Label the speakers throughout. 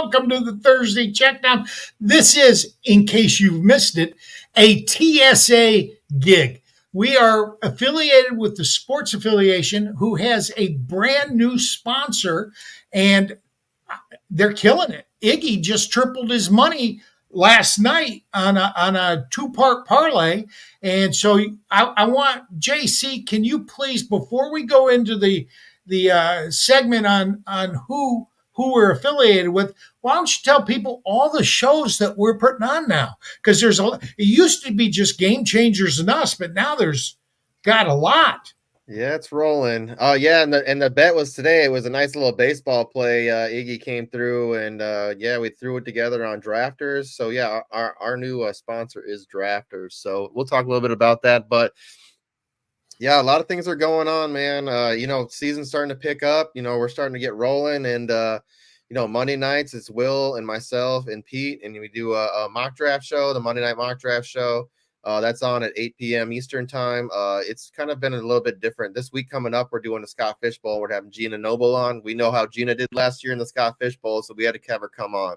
Speaker 1: welcome to the Thursday Checkdown. This is, in case you've missed it, a TSA gig. We are affiliated with the sports affiliation who has a brand new sponsor, and they're killing it. Iggy just tripled his money last night on a two-part parlay. And so I want, JC, can you please, before we go into the segment on who we're affiliated with, why don't you tell people all the shows that we're putting on now? Because it used to be just Game Changers and us, but now there's got a lot.
Speaker 2: Yeah, it's rolling. Oh, yeah, and the bet was today. It was a nice little baseball play. Iggy came through, and yeah, we threw it together on Drafters. So yeah, our new sponsor is Drafters. So we'll talk a little bit about that. But yeah, a lot of things are going on, man. Season's starting to pick up. We're starting to get rolling, and Monday nights it's Will and myself and Pete, and we do a mock draft show, the Monday night mock draft show. That's on at 8 p.m. Eastern time. It's kind of been a little bit different. This week coming up, we're doing the Scott Fish Bowl. We're having Gina Noble on. We know how Gina did last year in the Scott Fish Bowl, so we had to have her come on.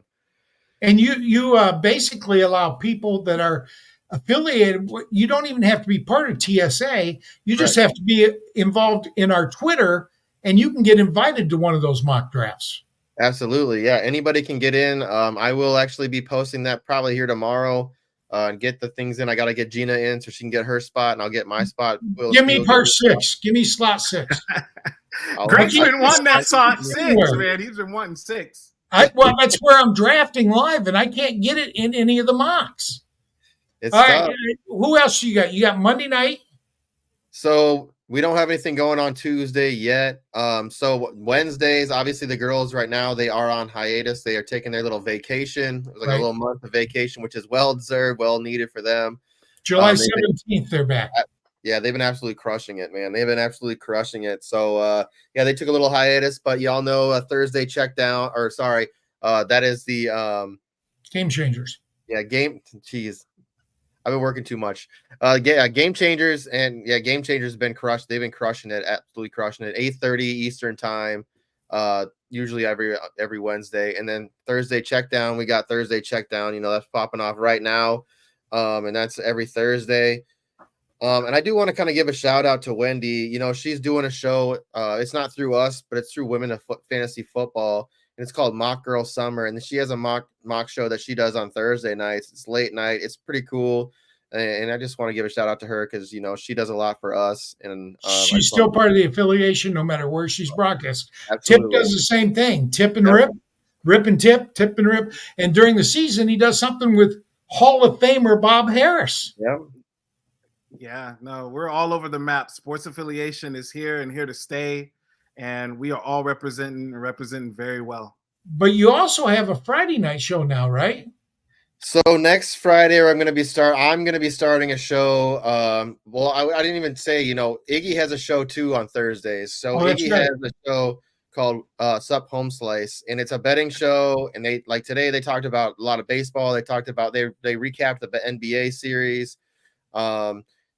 Speaker 1: And you basically allow people that are affiliated. You don't even have to be part of TSA. You just have to be involved in our Twitter, and you can get invited to one of those mock drafts.
Speaker 2: Absolutely. Yeah, anybody can get in. I will actually be posting that probably here tomorrow. And get the things in. I got to get Gina in so she can get her spot, and I'll get my spot.
Speaker 1: Give me part 6. Give me slot 6.
Speaker 3: Greg's been wanting that slot 6, man. He's been wanting 6.
Speaker 1: Well, that's where I'm drafting live, and I can't get it in any of the mocks.
Speaker 2: All
Speaker 1: right. Who else you got? You got Monday night?
Speaker 2: So we don't have anything going on Tuesday yet. So Wednesdays, obviously the girls right now, they are on hiatus. They are taking their little vacation. It was like a little month of vacation, which is well-deserved, well-needed for them.
Speaker 1: July 17th, they're back.
Speaker 2: Yeah, they've been absolutely crushing it, man. They've been absolutely crushing it. So, yeah, they took a little hiatus, but y'all know Thursday checkdown, that is the
Speaker 1: Game Changers.
Speaker 2: Yeah, Jeez. I've been working too much. Game Changers, and yeah, Game Changers have been crushed. They've been crushing it, absolutely crushing it. 8:30 Eastern time, usually every Wednesday, and then Thursday checkdown. We got Thursday checkdown. That's popping off right now, and that's every Thursday. And I do want to kind of give a shout out to Wendy. She's doing a show. It's not through us, but it's through Women of Fantasy Football. And it's called Mock Girl Summer, and she has a mock show that she does on Thursday nights. It's late night. It's pretty cool, and I just want to give a shout out to her because she does a lot for us. And
Speaker 1: she's still part of the affiliation, no matter where she's broadcast.
Speaker 2: Absolutely.
Speaker 1: Tip does the same thing. Tip and Rip, Rip and Tip, Tip and Rip. And during the season, he does something with Hall of Famer Bob Harris.
Speaker 2: Yeah.
Speaker 3: Yeah. No, we're all over the map. Sports affiliation is here and here to stay. And we are all representing very well.
Speaker 1: But you also have a Friday night show now, right?
Speaker 2: So next Friday, I'm going to be starting a show. I didn't even say, Iggy has a show too on Thursdays. So Iggy has a show called Sup Home Slice, and it's a betting show. And today they talked about a lot of baseball. They talked about they recapped the NBA series.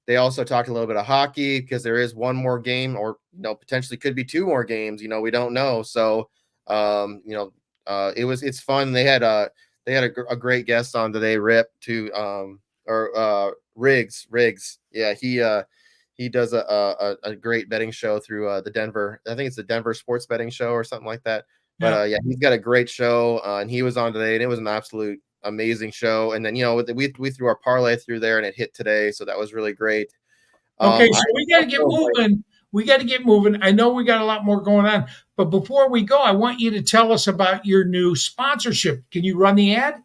Speaker 2: They also talked a little bit of hockey because there is one more game, or potentially could be 2 more games. We don't know. So it's fun. They had a great guest on today, Rip Riggs. Yeah, he does a great betting show through the Denver. I think it's the Denver Sports Betting Show or something like that. But yeah, he's got a great show, and he was on today, and it was an absolute amazing show. And then we threw our parlay through there, and it hit today, so that was really great.
Speaker 1: Okay, so we got to get moving. We got to get moving. I know we got a lot more going on, but before we go, I want you to tell us about your new sponsorship. Can you run the ad?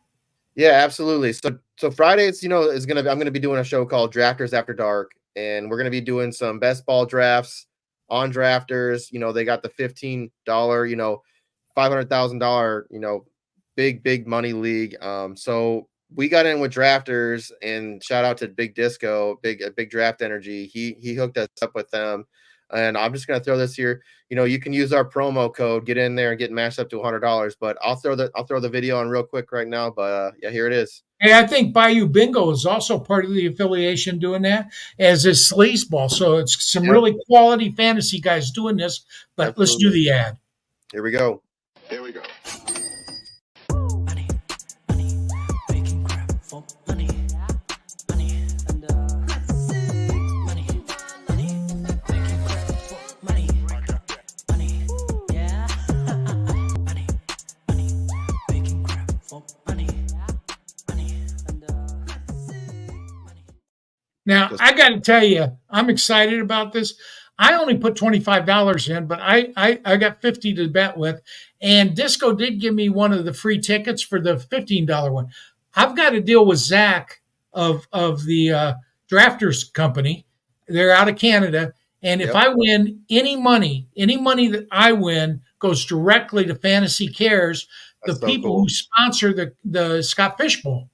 Speaker 2: Yeah, absolutely. So Fridays, I'm going to be doing a show called Drafters After Dark, and we're going to be doing some best ball drafts on Drafters. They got the $15, $500,000, big money league. So we got in with Drafters, and shout out to Big Disco, Big Draft Energy. He hooked us up with them. And I'm just going to throw this here. You can use our promo code, get in there and get matched up to $100. But I'll throw the video on real quick right now. But yeah, here it is.
Speaker 1: Hey, I think Bayou Bingo is also part of the affiliation doing that, as is Sleazeball. So it's some really quality fantasy guys doing this. But Let's do the ad.
Speaker 2: Here we go.
Speaker 1: Now,
Speaker 2: Just
Speaker 1: I got to tell you, I'm excited about this. I only put $25 in, but I got 50 to bet with. And Disco did give me one of the free tickets for the $15 one. I've got a deal with Zach of the Drafters Company. They're out of Canada. And if
Speaker 2: yep,
Speaker 1: I win any money that I win goes directly to Fantasy Cares, the
Speaker 2: that's so
Speaker 1: people
Speaker 2: cool.
Speaker 1: who sponsor the Scott Fish Bowl.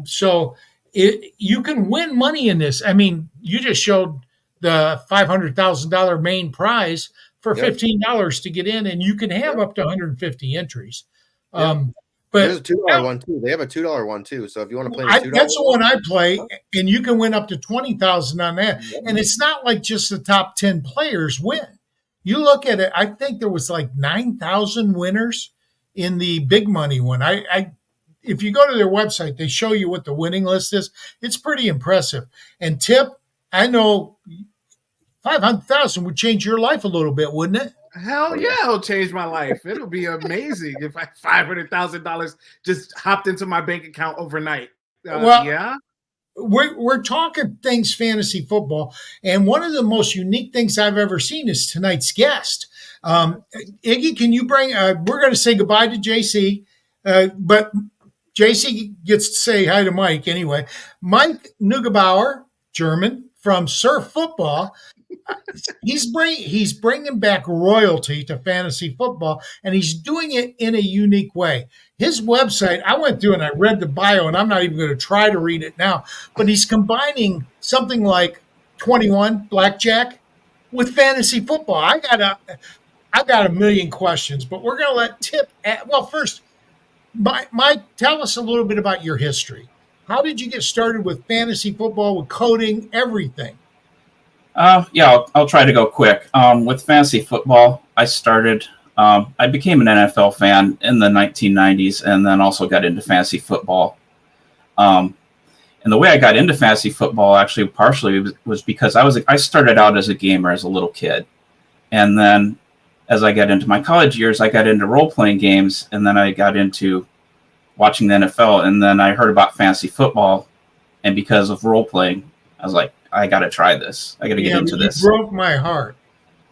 Speaker 1: So you can win money in this. I mean, you just showed the $500,000 main prize for
Speaker 2: Yep,
Speaker 1: $15 to get in, and you can have
Speaker 2: yep,
Speaker 1: up to 150 entries.
Speaker 2: yep.
Speaker 1: Um,
Speaker 2: There's
Speaker 1: but
Speaker 2: a $2 one too. They have a $2 one too. So if you want to play the $2
Speaker 1: that's the
Speaker 2: one,
Speaker 1: one I play, and you can win up to 20,000 on that.
Speaker 2: yep,
Speaker 1: And it's not like just the top 10 players win. You look at it, I think there was like 9,000 winners in the big money one. If you go to their website, they show you what the winning list is. It's pretty impressive. And Tip, I know 500,000 would change your life a little bit, wouldn't it?
Speaker 3: Hell
Speaker 2: oh
Speaker 3: yeah,
Speaker 2: yeah,
Speaker 3: it'll change my life. It'll be amazing if $500,000 just hopped into my bank account overnight.
Speaker 1: Well,
Speaker 3: Yeah.
Speaker 1: we're talking things fantasy football, and one of the most unique things I've ever seen is tonight's guest. Iggy, can you bring? We're going to say goodbye to JC, but JC gets to say hi to Mike anyway. Mike Neugebauer, German from Surf Football. He's bringing back royalty to fantasy football, and he's doing it in a unique way. His website, I went through and I read the bio, and I'm not even going to try to read it now, but he's combining something like 21 blackjack with fantasy football. I got a million questions, but we're going to let Tip. Well, first, Mike, tell us a little bit about your history. How did you get started with fantasy football, with coding, everything?
Speaker 4: Yeah, I'll try to go quick. With fantasy football, I started. I became an NFL fan in the 1990s, and then also got into fantasy football. And the way I got into fantasy football, actually, partially was because I started out as a gamer as a little kid, and then as I got into my college years, I got into role playing games, and then I got into watching the NFL, and then I heard about fantasy football, and because of role playing, I was like, I got to try this. I got to get into this.
Speaker 1: You broke my heart.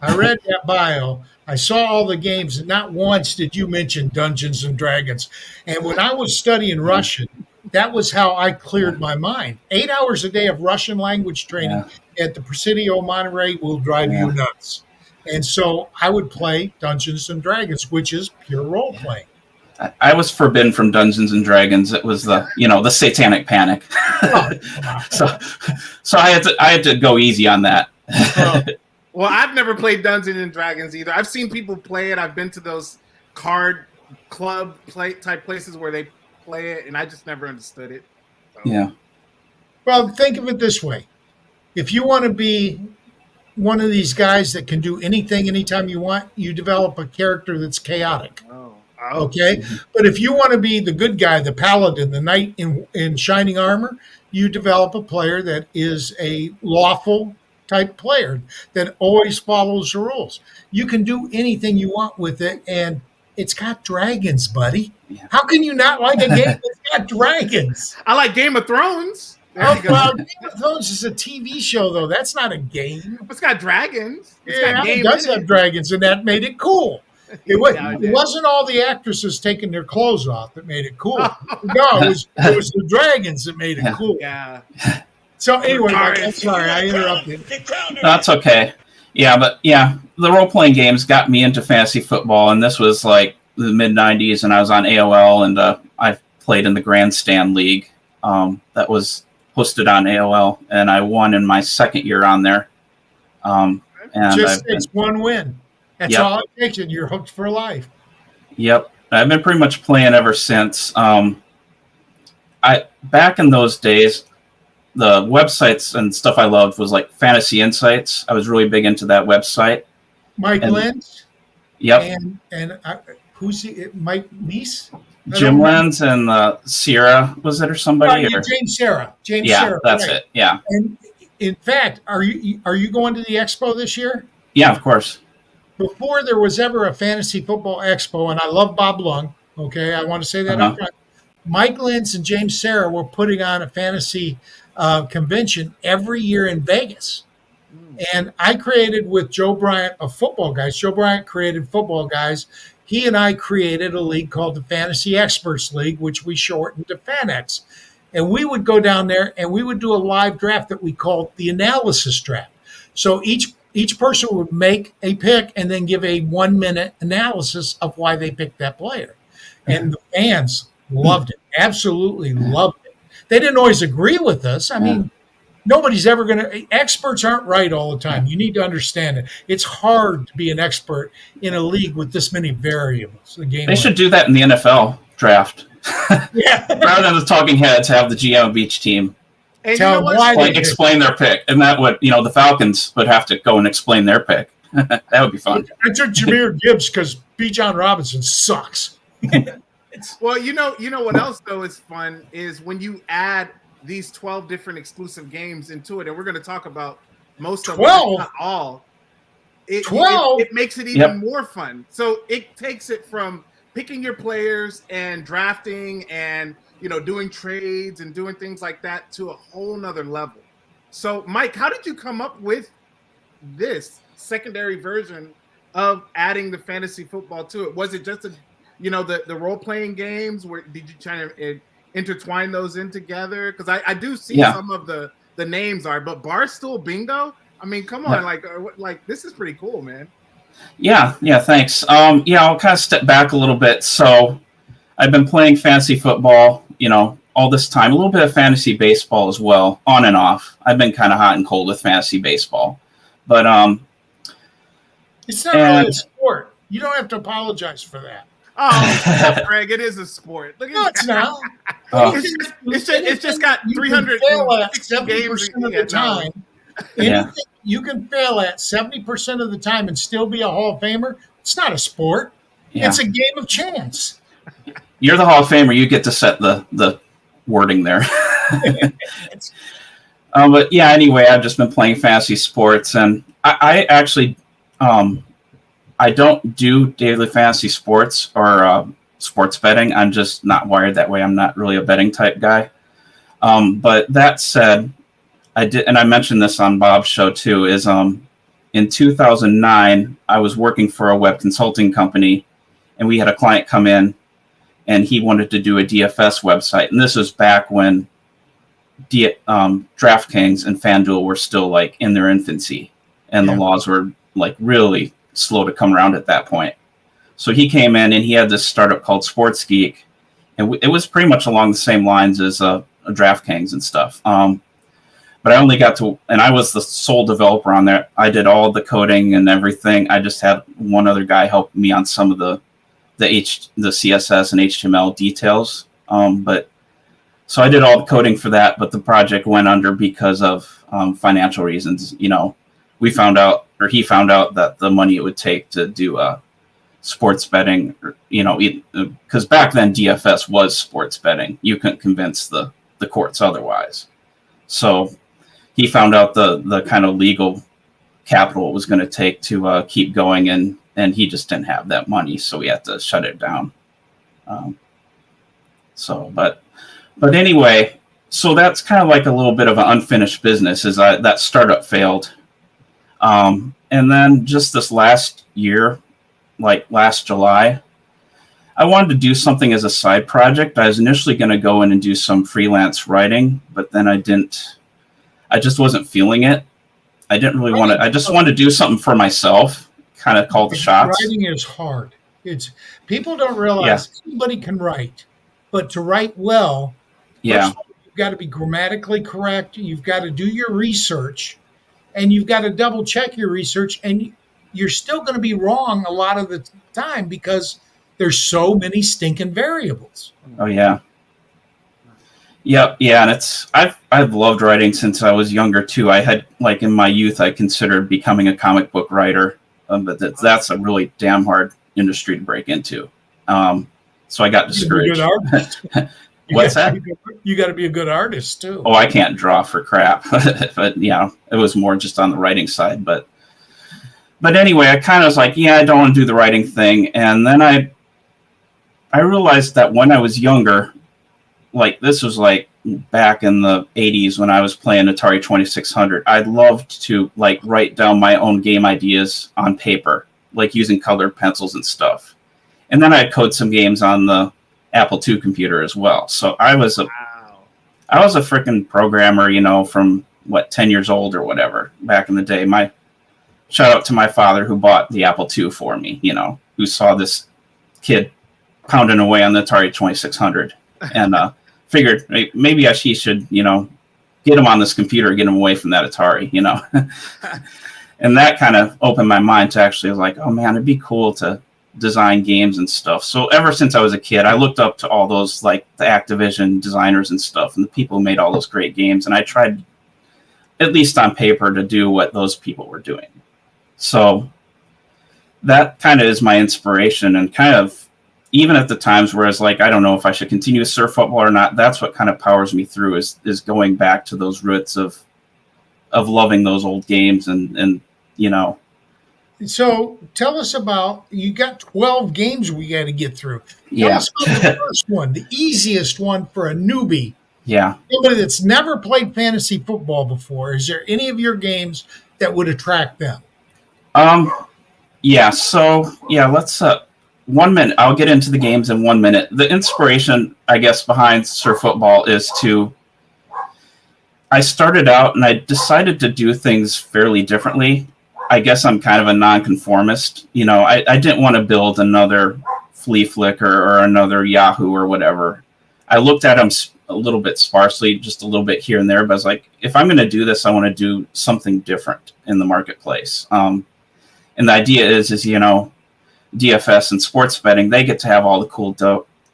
Speaker 1: I read that bio. I saw all the games, and not once did you mention Dungeons and Dragons. And when I was studying Russian, that was how I cleared my mind. 8 hours a day of Russian language training at the Presidio Monterey will drive you nuts. And so I would play Dungeons and Dragons, which is pure role playing.
Speaker 4: I was forbidden from Dungeons and Dragons. It was the satanic panic. so I had to go easy on that.
Speaker 3: Well, I've never played Dungeons and Dragons either. I've seen people play it. I've been to those card club type places where they play it, and I just never understood it. So.
Speaker 4: Yeah.
Speaker 1: Well, think of it this way. If you want to be one of these guys that can do anything anytime you want, you develop a character that's chaotic. Okay. But if you want to be the good guy, the paladin, the knight in shining armor, you develop a player that is a lawful type player that always follows the rules. You can do anything you want with it, and it's got dragons, buddy. Yeah. How can you not like a game that's got dragons?
Speaker 3: I like Game of Thrones.
Speaker 1: Well, Game of Thrones is a TV show, though. That's not a game.
Speaker 3: It's got dragons.
Speaker 1: It does have dragons, and that made it cool. It wasn't all the actresses taking their clothes off that made it cool. No, it was the dragons that made it cool.
Speaker 3: Yeah.
Speaker 1: So anyway, Mike, I'm sorry I interrupted.
Speaker 4: That's okay. Yeah, but the role-playing games got me into fantasy football, and this was like the mid-'90s, and I was on AOL, and I played in the Grandstand League that was hosted on AOL, and I won in my second year on there. And
Speaker 1: just takes one win. That's all it takes, and you're hooked for life.
Speaker 4: Yep. I've been pretty much playing ever since. Back in those days, the websites and stuff I loved was like Fantasy Insights. I was really big into that website.
Speaker 1: Mike Lenz?
Speaker 4: Yep.
Speaker 1: And who's he? Mike Neese?
Speaker 4: Jim Lenz and Sierra, was it, or somebody?
Speaker 1: James Serra.
Speaker 4: That's it. Yeah.
Speaker 1: And in fact, are you going to the expo this year?
Speaker 4: Yeah, of course.
Speaker 1: Before there was ever a fantasy football expo, and I love Bob Lung, okay, I want to say that up front. Mike Lenz and James Serra were putting on a fantasy convention every year in Vegas. And I created with Joe Bryant of Football Guys. Joe Bryant created Football Guys. He and I created a league called the Fantasy Experts League, which we shortened to FanX. And we would go down there and we would do a live draft that we called the analysis draft. So each person would make a pick and then give a 1-minute analysis of why they picked that player. And the fans loved it, absolutely loved it. They didn't always agree with us. I mean, nobody's ever going to, experts aren't right all the time. You need to understand it. It's hard to be an expert in a league with this many variables.
Speaker 4: They should do that in the NFL draft.
Speaker 1: Yeah.
Speaker 4: Rather than the talking heads, have the GM of each team
Speaker 3: And
Speaker 1: Tell
Speaker 3: you know
Speaker 1: them
Speaker 3: what?
Speaker 1: why they
Speaker 4: explain their pick. And that would, the Falcons would have to go and explain their pick. That would be fun.
Speaker 1: I took Jameer Gibbs because B. John Robinson sucks.
Speaker 3: Well, you know what else though is fun is when you add these 12 different exclusive games into it, and we're going to talk about most of them,
Speaker 1: 12?
Speaker 3: not all.
Speaker 1: 12?
Speaker 3: It makes it even more fun. So it takes it from picking your players and drafting and doing trades and doing things like that to a whole nother level. So, Mike, how did you come up with this secondary version of adding the fantasy football to it? Was it just the role playing games? Where did you try to intertwine those in together? Because I do see some of the names are, but Barstool Bingo. I mean, come on, like this is pretty cool, man.
Speaker 4: Yeah, thanks. I'll kind of step back a little bit. So I've been playing fantasy football, all this time, a little bit of fantasy baseball as well, on and off. I've been kind of hot and cold with fantasy baseball, but
Speaker 1: it's not really a sport. You don't have to apologize for that.
Speaker 3: Oh, Greg, it is a sport. Look at
Speaker 1: No, it's not.
Speaker 3: It's just got 300 games
Speaker 1: of the time. You can fail at 70% of the time and still be a Hall of Famer. It's not a sport. Yeah. It's a game of chance.
Speaker 4: You're the Hall of Famer. You get to set the wording there. But yeah, anyway, I've just been playing fantasy sports, and I actually I don't do daily fantasy sports or sports betting. I'm just not wired that way. I'm not really a betting type guy. But that said, I did, and I mentioned this on Bob's show too, is in 2009, I was working for a web consulting company, and we had a client come in, and he wanted to do a DFS website. And this was back when DraftKings and FanDuel were still like in their infancy, and the laws were like really slow to come around at that point. So he came in and he had this startup called Sports Geek, and it was pretty much along the same lines as a DraftKings and stuff. But I only got to, and I was the sole developer on there. I did all the coding and everything. I just had one other guy help me on some of the CSS and HTML details. But so I did all the coding for that, but the project went under because of financial reasons. We found out, or he found out, that the money it would take to do sports betting, because back then DFS was sports betting. You couldn't convince the courts otherwise. So he found out the kind of legal capital it was going to take to keep going, and he just didn't have that money, so we had to shut it down. But anyway, so that's kind of like a little bit of an unfinished business, is that startup failed. And then just this last year, like last July, I wanted to do something as a side project. I was initially going to go in and do some freelance writing, but then I just wasn't feeling it. I didn't really want to. I just wanted to do something for myself, kind of call the shots.
Speaker 1: Writing is hard. People don't realize anybody can write, but to write well, you've got to be grammatically correct. You've got to do your research, and you've got to double check your research. And you're still going to be wrong a lot of the time because there's so many stinking variables.
Speaker 4: Oh yeah. Yep. Yeah. And I've loved writing since I was younger too. I had, like, in my youth, I considered becoming a comic book writer, but that's a really damn hard industry to break into. So I got discouraged. What's that?
Speaker 1: You got to be a good artist too.
Speaker 4: Oh, I can't draw for crap, but it was more just on the writing side. But anyway, I kind of was like, I don't want to do the writing thing. And then I realized that when I was younger, like this was like back in the 80s when I was playing Atari 2600, I loved to like write down my own game ideas on paper, like using colored pencils and stuff. And then I'd code some games on the Apple II computer as well. So I was a freaking programmer, from 10 years old or whatever back in the day. Shout out to my father who bought the Apple II for me, who saw this kid pounding away on the Atari 2600 and figured maybe he should, get him on this computer, get him away from that Atari, And that kind of opened my mind to actually like, oh man, it'd be cool to design games and stuff. So ever since I was a kid, I looked up to all those like the Activision designers and stuff and the people who made all those great games. And I tried, at least on paper, to do what those people were doing. So that kind of is my inspiration, and kind of even at the times where it's like, I don't know if I should continue to surf football or not, that's what kind of powers me through is going back to those roots of loving those old games and.
Speaker 1: So tell us about, you got 12 games we got to get through. Tell us about the first one, the easiest one for a newbie.
Speaker 4: Yeah.
Speaker 1: Somebody that's never played fantasy football before. Is there any of your games that would attract them?
Speaker 4: Yeah. So let's 1 minute. I'll get into the games in 1 minute. The inspiration, I guess, behind Surf Football is I started out and I decided to do things fairly differently. I guess I'm kind of a nonconformist. I didn't want to build another Flea Flicker or another Yahoo or whatever. I looked at them a little bit sparsely, just a little bit here and there, but I was like, if I'm going to do this, I want to do something different in the marketplace. And the idea is DFS and sports betting, they get to have all the cool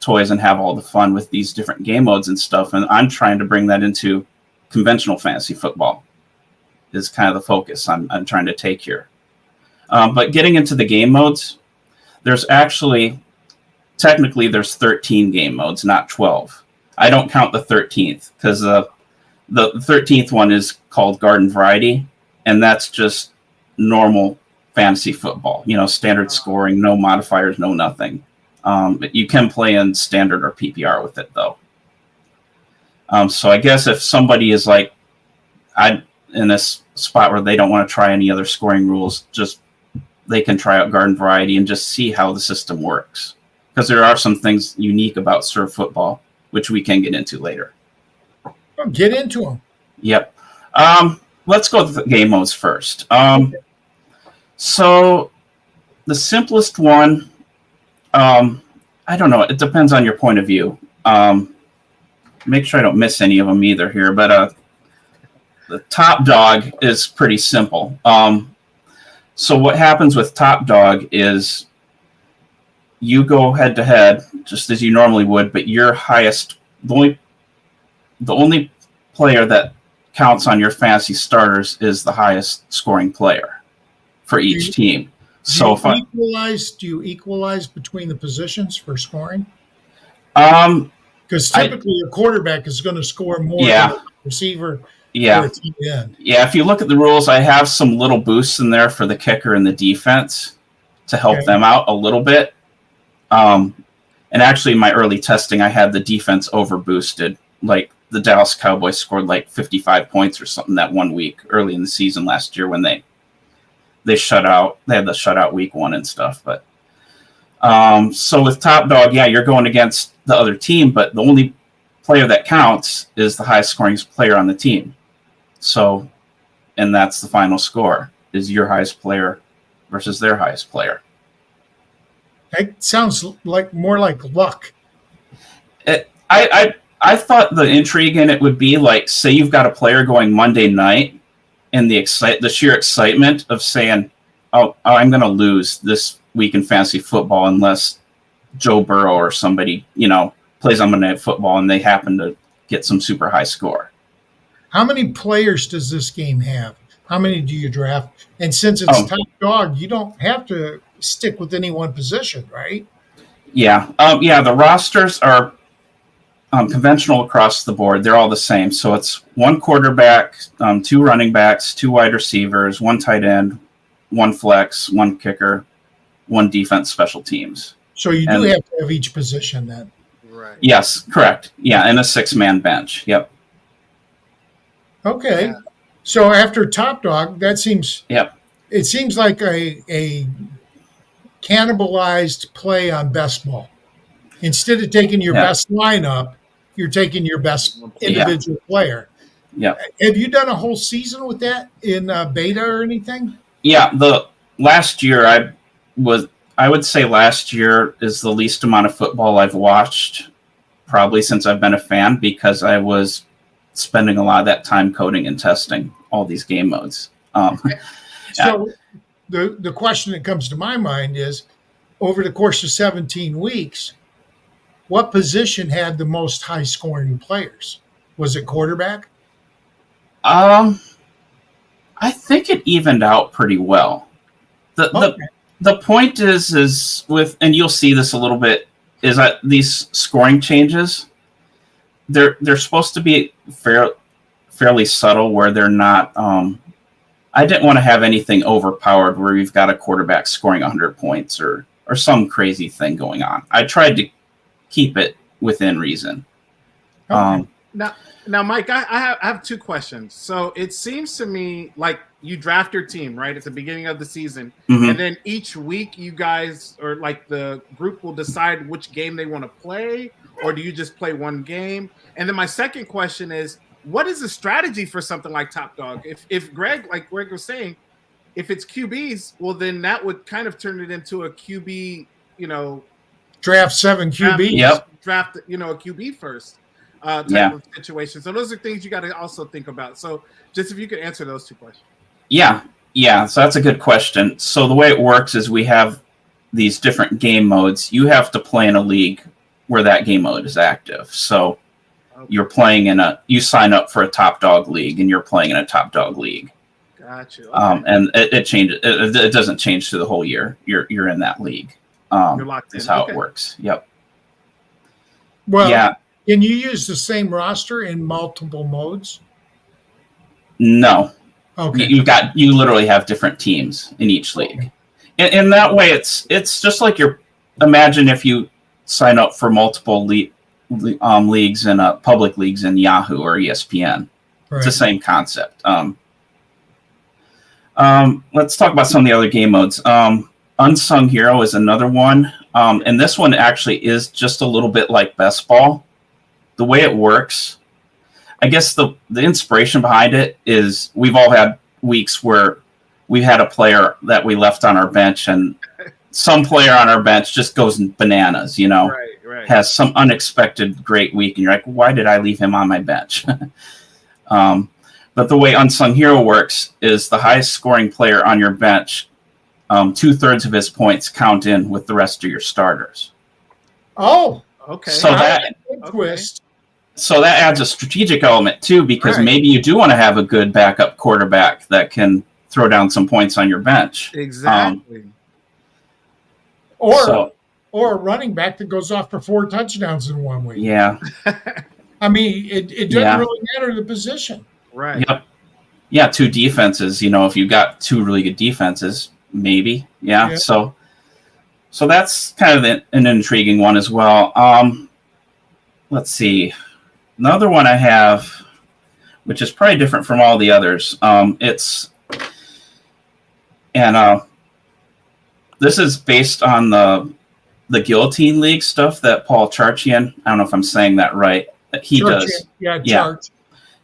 Speaker 4: toys and have all the fun with these different game modes and stuff. And I'm trying to bring that into conventional fantasy football. Is kind of the focus I'm trying to take here. But getting into the game modes, there's technically 13 game modes, not 12. I don't count the 13th because the 13th one is called Garden Variety, and that's just normal fantasy football, standard scoring, no modifiers, no nothing. But you can play in standard or PPR with it though. So I guess if somebody is like, in this spot where they don't want to try any other scoring rules, just they can try out Garden Variety and just see how the system works. Because there are some things unique about Surf Football, which we can get into later.
Speaker 1: Get into them.
Speaker 4: Yep. Let's go to the game modes first. So the simplest one, I don't know. It depends on your point of view. Make sure I don't miss any of them either here, but the Top Dog is pretty simple. So what happens with Top Dog is you go head to head just as you normally would, but your highest, the only player that counts on your fantasy starters is the highest scoring player for each team. So
Speaker 1: do you equalize between the positions for scoring? Because typically a quarterback is going to score more than a receiver.
Speaker 4: Yeah. If you look at the rules, I have some little boosts in there for the kicker and the defense to help them out a little bit. And actually, in my early testing, I had the defense over boosted. Like the Dallas Cowboys scored like 55 points or something that 1 week early in the season last year when they shut out. They had the shutout week 1 and stuff. But so with Top Dog, you're going against the other team, but the only player that counts is the highest scoring player on the team. So, and that's the final score, is your highest player versus their highest player.
Speaker 1: That sounds like more like luck.
Speaker 4: I thought the intrigue in it would be like, say you've got a player going Monday night, and the sheer excitement of saying, oh, I'm going to lose this week in fantasy football unless Joe Burrow or somebody, plays on Monday Night Football and they happen to get some super high score.
Speaker 1: How many players does this game have? How many do you draft? And since it's Top Dog, you don't have to stick with any one position, right?
Speaker 4: Yeah. The rosters are conventional across the board. They're all the same. So it's 1 quarterback, 2 running backs, 2 wide receivers, 1 tight end, 1 flex, 1 kicker, 1 defense, special teams.
Speaker 1: So you do have to have each position then.
Speaker 3: Right.
Speaker 4: Yes, correct. Yeah, and a 6-man bench. Yep.
Speaker 1: Okay.
Speaker 3: Yeah.
Speaker 1: So after Top Dog,
Speaker 4: Yep.
Speaker 1: it seems like a cannibalized play on best ball. Instead of taking your
Speaker 4: Yeah.
Speaker 1: best lineup, you're taking your best individual player.
Speaker 4: Yep.
Speaker 1: Have you done a whole season with that in beta or anything?
Speaker 4: Yeah, the last year I would say last year is the least amount of football I've watched probably since I've been a fan, because I was spending a lot of that time coding and testing all these game modes.
Speaker 1: So the question that comes to my mind is, over the course of 17 weeks, what position had the most high scoring players? Was it quarterback?
Speaker 4: I think it evened out pretty well.
Speaker 1: Okay.
Speaker 4: The point is with, and you'll see this a little bit, is that these scoring changes, they're supposed to be fairly subtle, where they're not. I didn't want to have anything overpowered where we've got a quarterback scoring 100 points or some crazy thing going on. I tried to keep it within reason.
Speaker 1: Okay.
Speaker 3: Now, Mike, I have two questions. So it seems to me like you draft your team, right, at the beginning of the season,
Speaker 4: Mhm.
Speaker 3: and then each week you guys, or like the group, will decide which game they want to play, or do you just play one game? And then my second question is, what is the strategy for something like Top Dog? If Greg, like Greg was saying, if it's QBs, well, then that would kind of turn it into a QB,
Speaker 1: Draft 7 QBs.
Speaker 4: Yep.
Speaker 3: draft, a QB first type
Speaker 4: Yeah.
Speaker 3: of situation. So those are things you got to also think about. So just if you could answer those two questions.
Speaker 4: Yeah. So that's a good question. So the way it works is we have these different game modes. You have to play in a league where that game mode is active. So you're playing you sign up for a Top Dog league, and you're playing in a Top Dog league.
Speaker 3: Gotcha. Okay.
Speaker 4: And it changes. It doesn't change through the whole year. You're in that league.
Speaker 3: You're locked in.
Speaker 4: Is how
Speaker 3: Okay.
Speaker 4: it works. Yep.
Speaker 1: Well,
Speaker 4: Yeah.
Speaker 1: can you use the same roster in multiple modes?
Speaker 4: No.
Speaker 1: Okay.
Speaker 4: You literally have different teams in each league. And that way it's just like imagine if you sign up for multiple leagues in public leagues in Yahoo or ESPN.
Speaker 1: Right.
Speaker 4: It's the same concept. Let's talk about some of the other game modes. Unsung Hero is another one. And this one actually is just a little bit like best ball. The way it works, I guess the inspiration behind it is we've all had weeks where we had a player that we left on our bench, and some player on our bench just goes bananas,
Speaker 3: Right.
Speaker 4: has some unexpected great week, and you're like, why did I leave him on my bench? But the way Unsung Hero works is the highest scoring player on your bench, 2/3 of his points count in with the rest of your starters.
Speaker 1: Oh,
Speaker 3: Okay.
Speaker 4: So that
Speaker 1: twist.
Speaker 4: So that adds a strategic element too, because
Speaker 3: Right.
Speaker 4: maybe you do want to have a good backup quarterback that can throw down some points on your bench.
Speaker 3: Exactly.
Speaker 1: Or a running back that goes off for 4 touchdowns in 1 week.
Speaker 4: Yeah.
Speaker 1: I mean, it doesn't
Speaker 4: Yeah.
Speaker 1: really matter the position.
Speaker 3: Right.
Speaker 4: Yep. Yeah, 2 defenses. If you've got 2 really good defenses, maybe. Yeah.
Speaker 1: Yeah.
Speaker 4: So that's kind of an intriguing one as well. Let's see. Another one I have, which is probably different from all the others. This is based on the Guillotine League stuff that Paul Charchian, I don't know if I'm saying that right, that he does.
Speaker 1: Yeah,
Speaker 4: Yeah.
Speaker 1: Charge.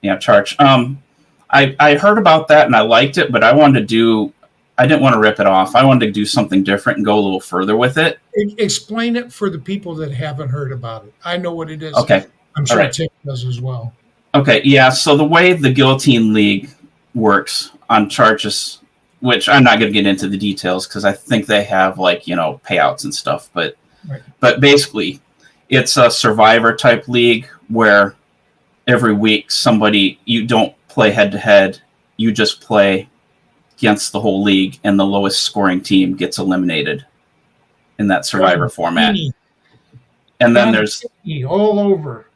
Speaker 4: Yeah, Charge. I heard about that and I liked it, but I didn't want to rip it off. I wanted to do something different and go a little further with it.
Speaker 1: Explain it for the people that haven't heard about it. I know what it is.
Speaker 4: Okay.
Speaker 1: I'm sure
Speaker 4: All right.
Speaker 1: Tipp does as well.
Speaker 4: Okay, yeah. So the way the Guillotine League works on Charges, which I'm not going to get into the details because I think they have payouts and stuff, but
Speaker 1: Right.
Speaker 4: but basically, it's a survivor type league where every week you don't play head to head, you just play against the whole league, and the lowest scoring team gets eliminated in that survivor format. And then there's
Speaker 1: all over.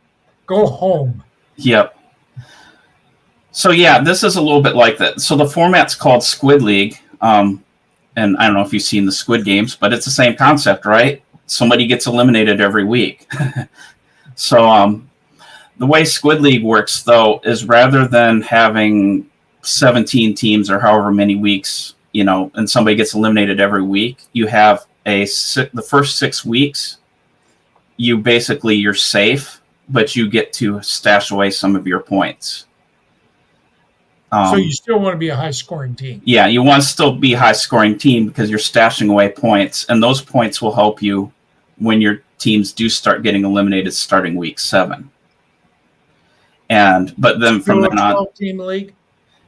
Speaker 1: Go home.
Speaker 4: Yep. So yeah, this is a little bit like that. So the format's called Squid League, and I don't know if you've seen the Squid Games, but it's the same concept, right? Somebody gets eliminated every week. So the way Squid League works, though, is rather than having 17 teams or however many weeks, and somebody gets eliminated every week, you have the first 6 weeks, you're safe, but you get to stash away some of your points.
Speaker 1: So you still want to be a high-scoring team.
Speaker 4: Yeah, you want to still be a high-scoring team because you're stashing away points, and those points will help you when your teams do start getting eliminated starting week 7. But then from then on,
Speaker 1: 12-team league.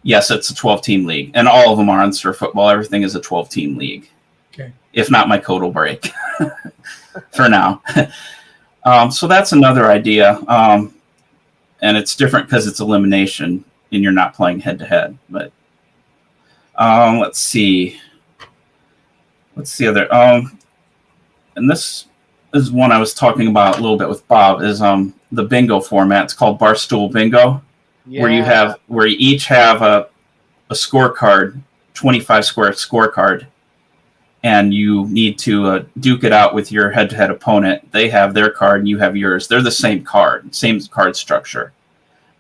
Speaker 4: Yes, it's a 12-team league, and all of them are on Surf Football. Everything is a 12-team league.
Speaker 1: Okay.
Speaker 4: If not, my code will break for now. So that's another idea, and it's different because it's elimination, and you're not playing head-to-head. But let's see. What's the other? And this is one I was talking about a little bit with Bob, is the bingo format. It's called Barstool Bingo.
Speaker 3: Yeah.
Speaker 4: Where you each have a scorecard, 25 square scorecard, and you need to duke it out with your head-to-head opponent. They have their card and you have yours. They're the same card structure,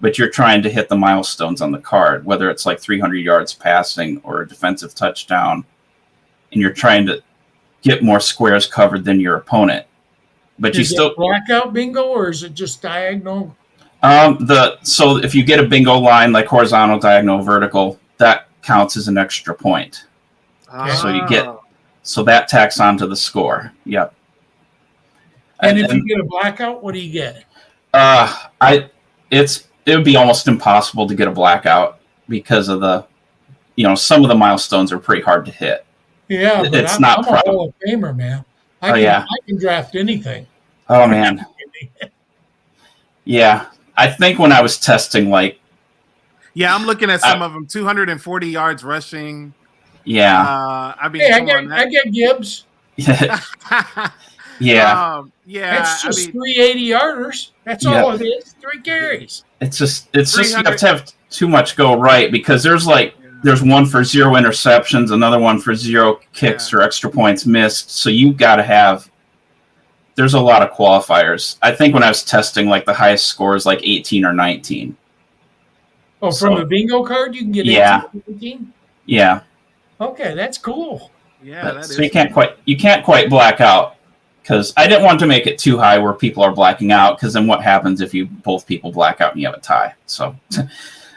Speaker 4: but you're trying to hit the milestones on the card, whether it's like 300 yards passing or a defensive touchdown, and you're trying to get more squares covered than your opponent. But
Speaker 1: Is it blackout bingo, or is it just diagonal?
Speaker 4: So if you get a bingo line like horizontal, diagonal, vertical, that counts as an extra point. So that tacks onto the score. Yep.
Speaker 1: And if you get a blackout, what do you get?
Speaker 4: It would be almost impossible to get a blackout because of some of the milestones are pretty hard to hit.
Speaker 1: Yeah, but I'm a Hall of Famer, man. I can draft anything.
Speaker 4: Oh man. Yeah. I think when I was testing,
Speaker 3: I'm looking at some of them, 240 yards rushing.
Speaker 4: Yeah.
Speaker 1: I get Gibbs.
Speaker 4: Yeah.
Speaker 3: Yeah.
Speaker 1: It's just 380 yarders. That's all it is. 3 carries.
Speaker 4: It's just you have to have too much go right, because there's one for 0 interceptions, another one for 0 kicks or extra points missed. So you got to there's a lot of qualifiers. I think when I was testing, the highest score is 18 or 19.
Speaker 1: Oh, from a bingo card, you can get 18?
Speaker 4: Yeah.
Speaker 1: Okay, that's cool.
Speaker 3: Yeah,
Speaker 4: so you can't quite black out, because I didn't want to make it too high where people are blacking out, because then what happens if both people black out and you have a tie? So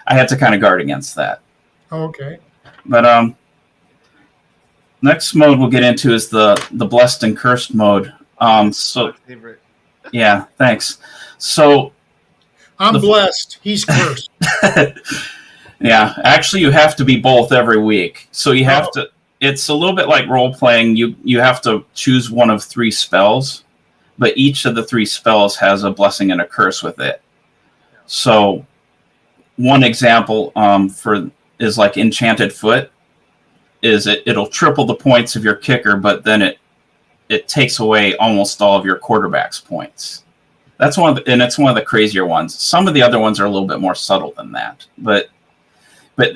Speaker 4: I had to kind of guard against that.
Speaker 1: Okay.
Speaker 4: But next mode we'll get into is the blessed and cursed mode. So
Speaker 3: favorite.
Speaker 4: Yeah, thanks. So
Speaker 1: I'm blessed. He's cursed.
Speaker 4: Yeah, actually, you have to be both every week. So you have to. It's a little bit like role playing. You have to choose one of 3 spells, but each of the 3 spells has a blessing and a curse with it. So one example is like Enchanted Foot. It'll triple the points of your kicker, but then it takes away almost all of your quarterback's points. That's it's one of the crazier ones. Some of the other ones are a little bit more subtle than that, but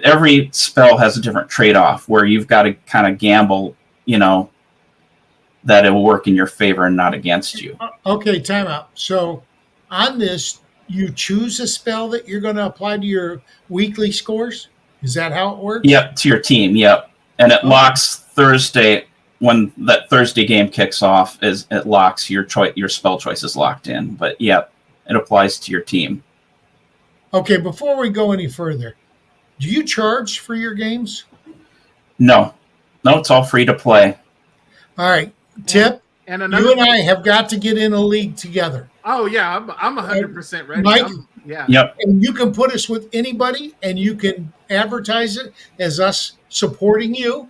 Speaker 4: every spell has a different trade-off where you've got to kind of gamble, that it will work in your favor and not against you.
Speaker 1: Okay, time out. So on this, you choose a spell that you're going to apply to your weekly scores? Is that how it works?
Speaker 4: Yep, to your team, yep. And it locks Thursday. When that Thursday game kicks off, it locks your spell choice is locked in. But yep, it applies to your team.
Speaker 1: Okay, before we go any further, do you charge for your games?
Speaker 4: No, it's all free to play.
Speaker 1: All right, Tipp.
Speaker 3: And
Speaker 1: you and I have got to get in a league together.
Speaker 3: Oh yeah, I'm 100% ready.
Speaker 1: Mike,
Speaker 4: Yep.
Speaker 1: And you can put us with anybody, and you can advertise it as us supporting you,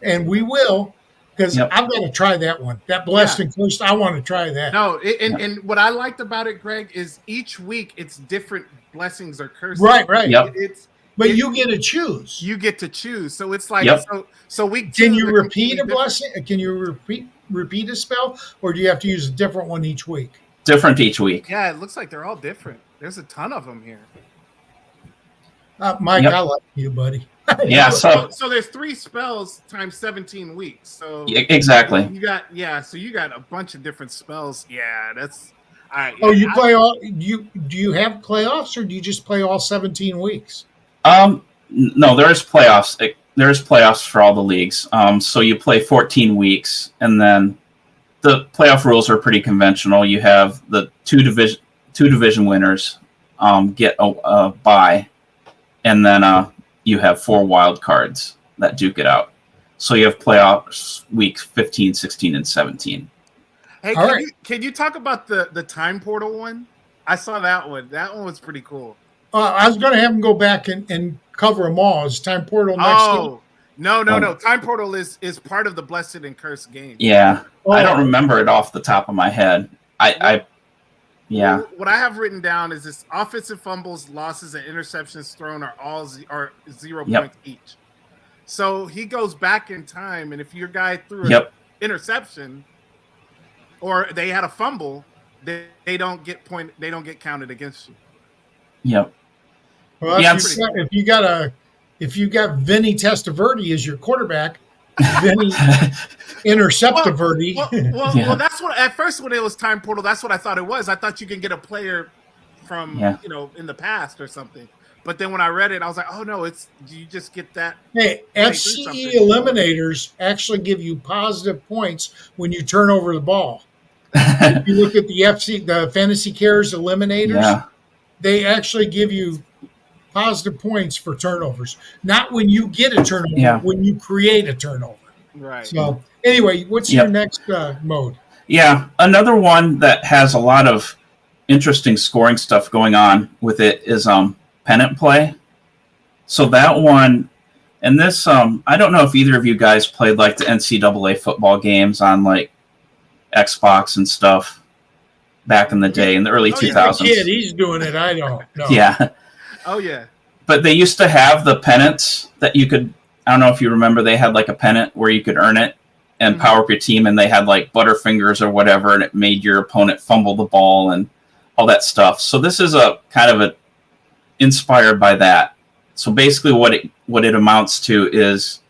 Speaker 1: and we will. Because I've got to try that one. That blessed and cursed, I want to try that.
Speaker 3: No, and what I liked about it, Greg, is each week it's different blessings or curses.
Speaker 1: Right.
Speaker 4: Yep.
Speaker 1: You get to choose.
Speaker 3: You get to choose. So it's like so week 2.
Speaker 1: Can you repeat a blessing? Can you repeat a spell, or do you have to use a different one each week?
Speaker 4: Different each week.
Speaker 3: Yeah, it looks like they're all different. There's a ton of them here.
Speaker 1: Mike, I like you, buddy.
Speaker 4: Yeah,
Speaker 3: so there's 3 spells times 17 weeks. So
Speaker 4: exactly.
Speaker 3: You got so you got a bunch of different spells. Yeah, All right.
Speaker 1: Oh,
Speaker 3: Yeah,
Speaker 1: you play all do you have playoffs or do you just play all 17 weeks?
Speaker 4: No, there's playoffs. There's playoffs for all the leagues. So you play 14 weeks, and then the playoff rules are pretty conventional. You have the two division winners get a bye, and then you have 4 wild cards that duke it out. So you have playoffs weeks 15, 16, and 17.
Speaker 3: Hey,
Speaker 1: All right.
Speaker 3: can you talk about the time portal one? I saw that one. That one was pretty cool.
Speaker 1: I was going to have them go back and cover them all. Is Time Portal next?
Speaker 3: Oh, no. Time portal is part of the Blessed and Cursed game.
Speaker 4: Yeah,
Speaker 1: Oh.
Speaker 4: I don't remember it off the top of my head. Yeah.
Speaker 3: What I have written down is this: offensive fumbles, losses, and interceptions thrown are all 0 points each. So he goes back in time, and if your guy threw an interception or they had a fumble, they don't get counted against you.
Speaker 4: Yep.
Speaker 1: Well, if you got Vinny Testaverde as your quarterback, Vinny Interceptiverde.
Speaker 3: Well, that's what at first when it was Time Portal, that's what I thought it was. I thought you can get a player from in the past or something. But then when I read it, I was like, oh no, you just get that.
Speaker 1: Hey, FCE eliminators actually give you positive points when you turn over the ball. If you look at the Fantasy Cares eliminators, they actually give you positive points for turnovers. Not when you get a turnover, when you create a turnover.
Speaker 3: Right.
Speaker 1: So anyway, what's your next mode?
Speaker 4: Yeah, another one that has a lot of interesting scoring stuff going on with it is pennant play. So that one, and this, I don't know if either of you guys played like the NCAA football games on like Xbox and stuff back in the day in the early 2000s.
Speaker 1: He's doing it. I don't know.
Speaker 4: Yeah.
Speaker 3: Oh yeah.
Speaker 4: But they used to have the pennants that you could. I don't know if you remember. They had like a pennant where you could earn it and power up your team, and they had like Butterfingers or whatever, and it made your opponent fumble the ball and all that stuff. So this is a kind of inspired by that. So basically, what it amounts to is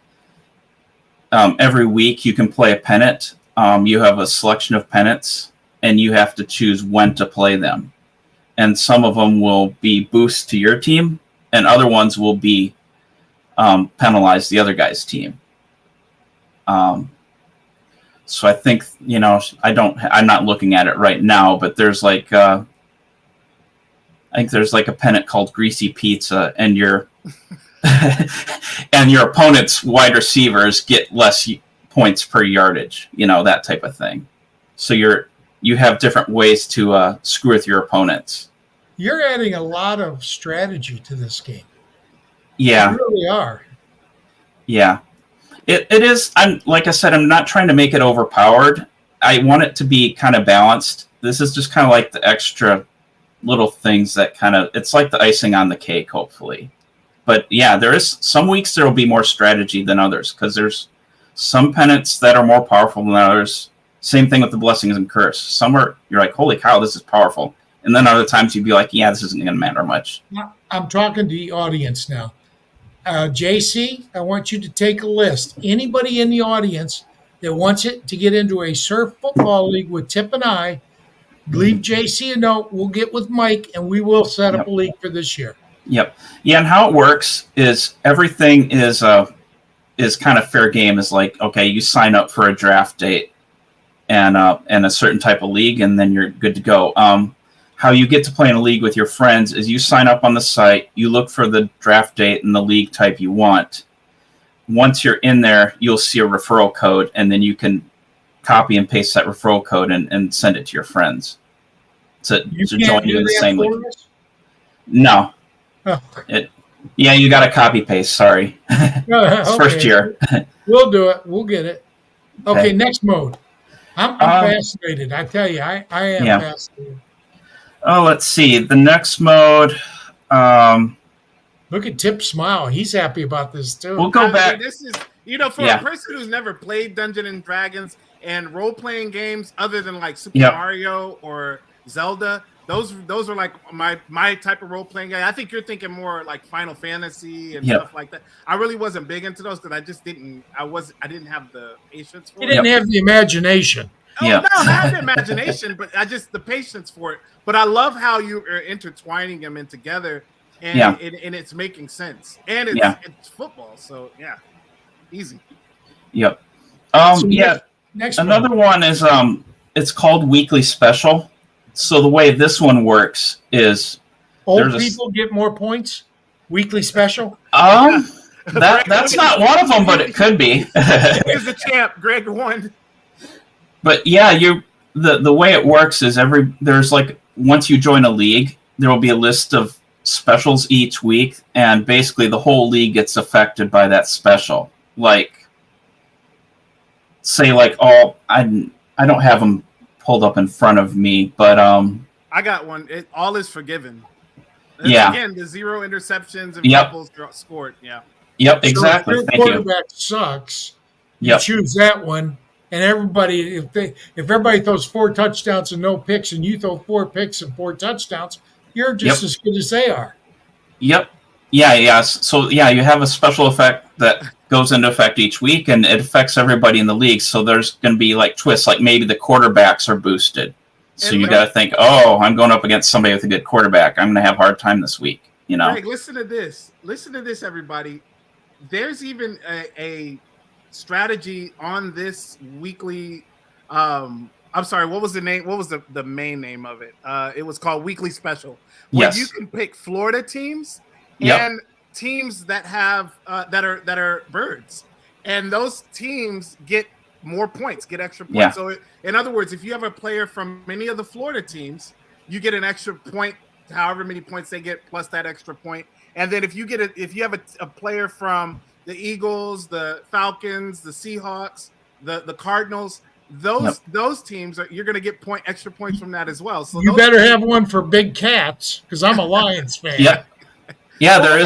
Speaker 4: every week you can play a pennant. You have a selection of pennants, and you have to choose when to play them. And some of them will be boosts to your team, and other ones will be penalize the other guy's team. So I think, I'm not looking at it right now, but there's like, I think there's like a pennant called Greasy Pizza, and your and your opponent's wide receivers get less points per yardage, that type of thing. So you have different ways to screw with your opponents.
Speaker 1: You're adding a lot of strategy to this game.
Speaker 4: Yeah.
Speaker 1: You really are.
Speaker 4: Yeah. It is. Like I said, I'm not trying to make it overpowered. I want it to be kind of balanced. This is just kind of like the extra little things that it's like the icing on the cake, hopefully. But yeah, there is some weeks there will be more strategy than others, because there's some pennants that are more powerful than others. Same thing with the blessings and curse. Some are, you're like, holy cow, this is powerful. And then other times you'd be like, yeah, this isn't going to matter much.
Speaker 1: I'm talking to the audience now. JC, I want you to take a list. Anybody in the audience that wants it to get into a surf football league with Tipp and I, leave JC a note. We'll get with Mike, and we will set up a league for this year.
Speaker 4: Yep. Yeah, and how it works is everything is kind of fair game. Is like, okay, you sign up for a draft date and a certain type of league, and then you're good to go. How you get to play in a league with your friends is you sign up on the site, you look for the draft date and the league type you want. Once you're in there, you'll see a referral code, and then you can copy and paste that referral code and send it to your friends to join you in the same league. No.
Speaker 1: Oh.
Speaker 4: You got to copy paste. Sorry. It's first year.
Speaker 1: We'll do it. We'll get it. Okay, next mode. I'm fascinated. I tell you, I am fascinated.
Speaker 4: Oh, let's see. The next mode.
Speaker 1: Look at Tipp smile. He's happy about this too.
Speaker 4: We'll go back.
Speaker 3: This is, for a person who's never played Dungeons and Dragons and role-playing games other than like Super Mario or Zelda, those are like my type of role-playing game. I think you're thinking more like Final Fantasy and stuff like that. I really wasn't big into those because I didn't have the patience for it.
Speaker 1: You didn't have the imagination.
Speaker 3: Oh
Speaker 4: Yeah.
Speaker 3: no, I have the imagination, but I just the patience for it. But I love how you are intertwining them in together, and
Speaker 4: Yeah.
Speaker 3: and it's making sense, and
Speaker 4: Yeah.
Speaker 3: it's football, so yeah, easy.
Speaker 4: Yep.
Speaker 1: So
Speaker 4: Yeah.
Speaker 1: next
Speaker 4: Another
Speaker 1: one.
Speaker 4: one is it's called Weekly Special. So the way this one works is
Speaker 1: Old
Speaker 4: there's a
Speaker 1: people get more points. Weekly special.
Speaker 4: that's not one of them, but it could be.
Speaker 3: Greg is the champ. Greg won.
Speaker 4: But yeah, the way it works is there's like once you join a league, there will be a list of specials each week, and basically the whole league gets affected by that special. Like, say, like I don't have them pulled up in front of me, but
Speaker 3: I got one. All is forgiven. That's,
Speaker 4: yeah,
Speaker 3: again, the 0 interceptions and
Speaker 4: Yep.
Speaker 3: fumbles scored. Yeah.
Speaker 4: Yep, exactly.
Speaker 1: So if
Speaker 4: Thank
Speaker 1: your
Speaker 4: you.
Speaker 1: quarterback sucks. You
Speaker 4: Yep.
Speaker 1: choose that one, and everybody if everybody throws 4 touchdowns and no picks, and you throw 4 picks and 4 touchdowns, you're just as good as they are.
Speaker 4: Yep. Yeah. So yeah, you have a special effect that goes into effect each week, and it affects everybody in the league. So there's going to be like twists, like maybe the quarterbacks are boosted. So
Speaker 3: And
Speaker 4: you got to think, oh, I'm going up against somebody with a good quarterback. I'm going to have a hard time this week. You know.
Speaker 3: Greg, listen to this. Listen to this, everybody. There's even a strategy on this weekly. I'm sorry. What was the name? What was the main name of it? It was called Weekly Special. Where
Speaker 4: Yes.
Speaker 3: you can pick Florida teams
Speaker 4: Yep.
Speaker 3: and teams that have that are birds, and those teams get more points, get extra points.
Speaker 4: Yeah.
Speaker 3: So, in other words, if you have a player from any of the Florida teams, you get an extra point, however many points they get, plus that extra point. And then if you have a player from the Eagles, the Falcons, the Seahawks, the Cardinals, those teams you're going to get extra points from that as well. So
Speaker 1: You better have one for big cats because I'm a Lions fan.
Speaker 4: Yep. Yeah,
Speaker 3: Well,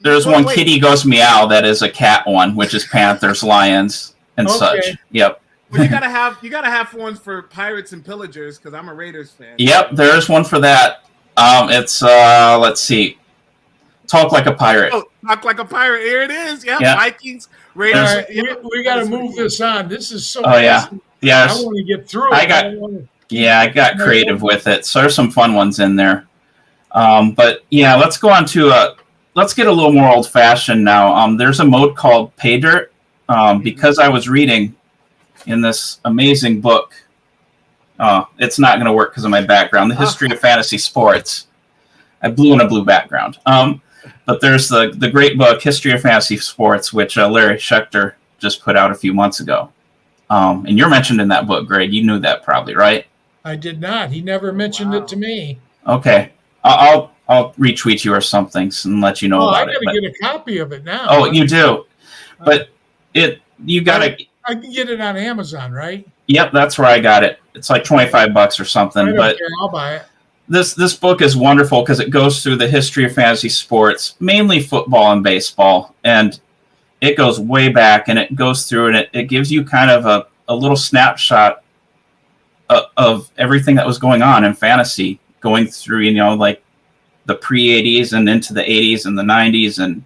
Speaker 4: there's one Kitty Goes Meow that is a cat one, which is Panthers, Lions, and such. Yep.
Speaker 3: But you gotta have ones for Pirates and Pillagers because I'm a Raiders fan.
Speaker 4: Yep, there is one for that. It's let's see, Talk Like a Pirate.
Speaker 3: Oh, Talk Like a Pirate. Here it is. Yep.
Speaker 4: Yeah.
Speaker 3: Vikings, Raiders.
Speaker 1: All right,
Speaker 3: Yep.
Speaker 1: we got to move this on. This is so.
Speaker 4: Oh yeah,
Speaker 1: busy.
Speaker 4: yeah.
Speaker 1: I want to get through it.
Speaker 4: I got creative with it. So there's some fun ones in there. But yeah, let's go on to let's get a little more old fashioned now. There's a mode called Pay Dirt. Because I was reading in this amazing book. It's not going to work because of my background, the history of fantasy sports. I blew in a blue background. But there's the great book, History of Fantasy Sports, which Larry Schechter just put out a few months ago. And you're mentioned in that book, Greg. You knew that probably, right?
Speaker 1: I did not. He never mentioned it to me.
Speaker 4: Okay. I'll retweet you or something and let you know about it.
Speaker 1: I got to get a copy of it now.
Speaker 4: Oh, you do. But you got to.
Speaker 1: I can get it on Amazon, right?
Speaker 4: Yep, that's where I got it. It's like $25 or something.
Speaker 1: I don't
Speaker 4: But
Speaker 1: care. I'll buy it.
Speaker 4: this book is wonderful because it goes through the history of fantasy sports, mainly football and baseball, and it goes way back, and it goes through, and it gives you kind of a little snapshot of everything that was going on in fantasy, going through, like the pre-'80s and into the '80s and the '90s, and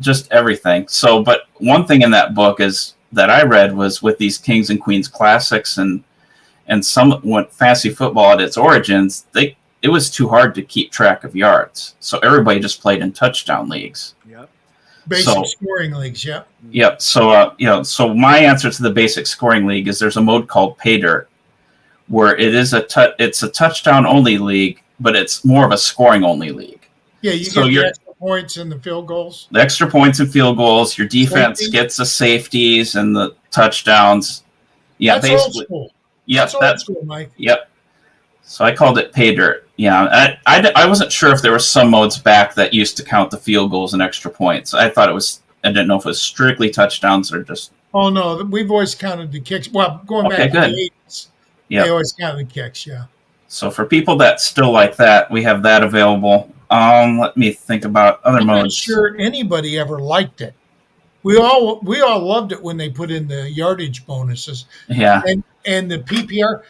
Speaker 4: just everything. So, but one thing in that book is that I read was with these Kings and Queens classics and some went fantasy football at its origins, it was too hard to keep track of yards. So everybody just played in touchdown leagues.
Speaker 3: Yep.
Speaker 1: Basic scoring leagues, yep.
Speaker 4: Yep. So so my answer to the basic scoring league is there's a mode called Pay Dirt, where it's a touchdown only league, but it's more of a scoring only league.
Speaker 1: Yeah, you get the extra points and the field goals.
Speaker 4: The extra points and field goals. Your defense gets the safeties and the touchdowns. Yeah,
Speaker 1: that's
Speaker 4: basically.
Speaker 1: Old school.
Speaker 4: Yep,
Speaker 1: that's old school, Mike.
Speaker 4: Yep. So I called it Pay Dirt. Yeah, I wasn't sure if there were some modes back that used to count the field goals and extra points. I didn't know if it was strictly touchdowns or just.
Speaker 1: Oh no, we've always counted the kicks. Well, going back to the 80s, they always counted the kicks. Yeah.
Speaker 4: So for people that still like that, we have that available. Let me think about other modes.
Speaker 1: I'm not sure anybody ever liked it. We all loved it when they put in the yardage bonuses.
Speaker 4: Yeah.
Speaker 1: And the PPR.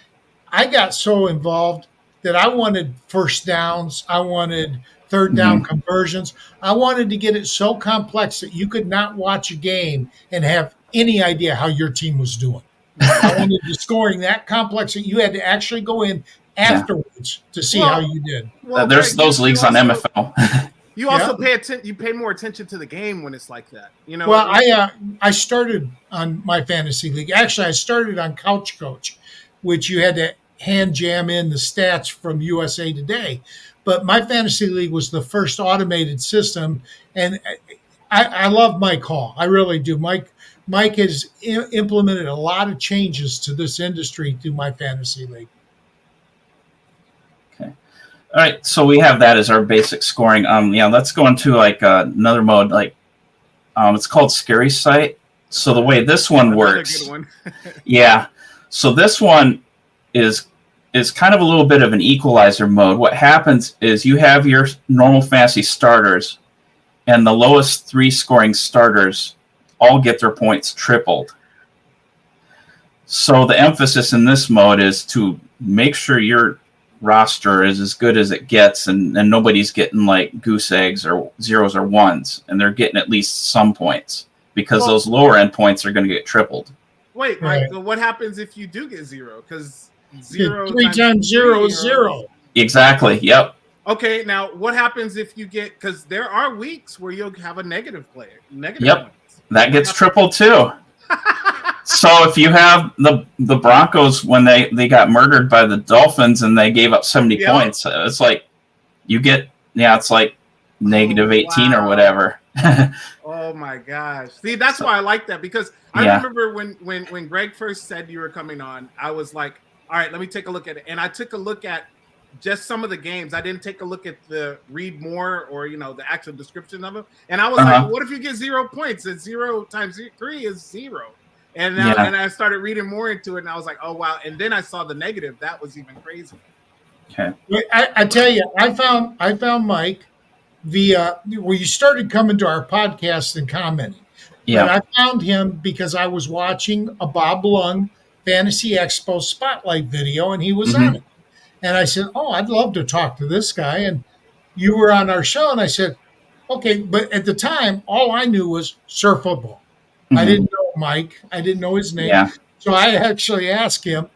Speaker 1: I got so involved that I wanted first downs. I wanted third down conversions. I wanted to get it so complex that you could not watch a game and have any idea how your team was doing. I wanted the scoring that complex that you had to actually go in afterwards to see how you did.
Speaker 3: Well,
Speaker 4: There's
Speaker 3: Greg,
Speaker 4: those leagues on MFL.
Speaker 3: You also pay attention. You pay more attention to the game when it's like that. You know.
Speaker 1: Well, I started on my fantasy league. Actually, I started on Couch Coach, which you had to hand jam in the stats from USA Today. But my fantasy league was the first automated system, and I love Mike Hall. I really do. Mike has implemented a lot of changes to this industry through my fantasy league.
Speaker 4: Okay. All right, so we have that as our basic scoring. Let's go into like another mode. Like, it's called Scary Sight. So the way this one works,
Speaker 3: good one.
Speaker 4: yeah. So this one is kind of a little bit of an equalizer mode. What happens is you have your normal fantasy starters, and the lowest 3 scoring starters all get their points tripled. So the emphasis in this mode is to make sure your roster is as good as it gets, and nobody's getting like goose eggs or zeros or ones, and they're getting at least some points, because those lower end points are going to get tripled.
Speaker 3: Wait, Mike, what happens if you do get 0? Because
Speaker 1: 3 times 0 is 0.
Speaker 4: Exactly. Yep.
Speaker 3: Okay, now what happens if you get, because there are weeks where you'll have a negative player.
Speaker 4: Yep.
Speaker 3: Points.
Speaker 4: That gets tripled too. So if you have the Broncos when they got murdered by the Dolphins and they gave up 70 points, it's like you get it's like negative 18 or whatever.
Speaker 3: Oh my gosh. See, that's why I like that, because I remember when Greg first said you were coming on, I was like, all right, let me take a look at it. And I took a look at just some of the games. I didn't take a look at the read more or the actual description of them. And I was like, what if you get 0 points? And 0 times 3 is 0. And now and I started reading more into it, and I was like, oh wow. And then I saw the negative. That was even crazy.
Speaker 4: Okay.
Speaker 1: I tell you, I found Mike via where you started coming to our podcast and commenting. Yeah. But I found him because I was watching a Bob Lung Fantasy Expo Spotlight video, and he was on it. And I said, oh, I'd love to talk to this guy. And you were on our show. And I said, okay. But at the time, all I knew was surf football. I didn't know Mike. I didn't know his name. Yeah. So I actually asked him,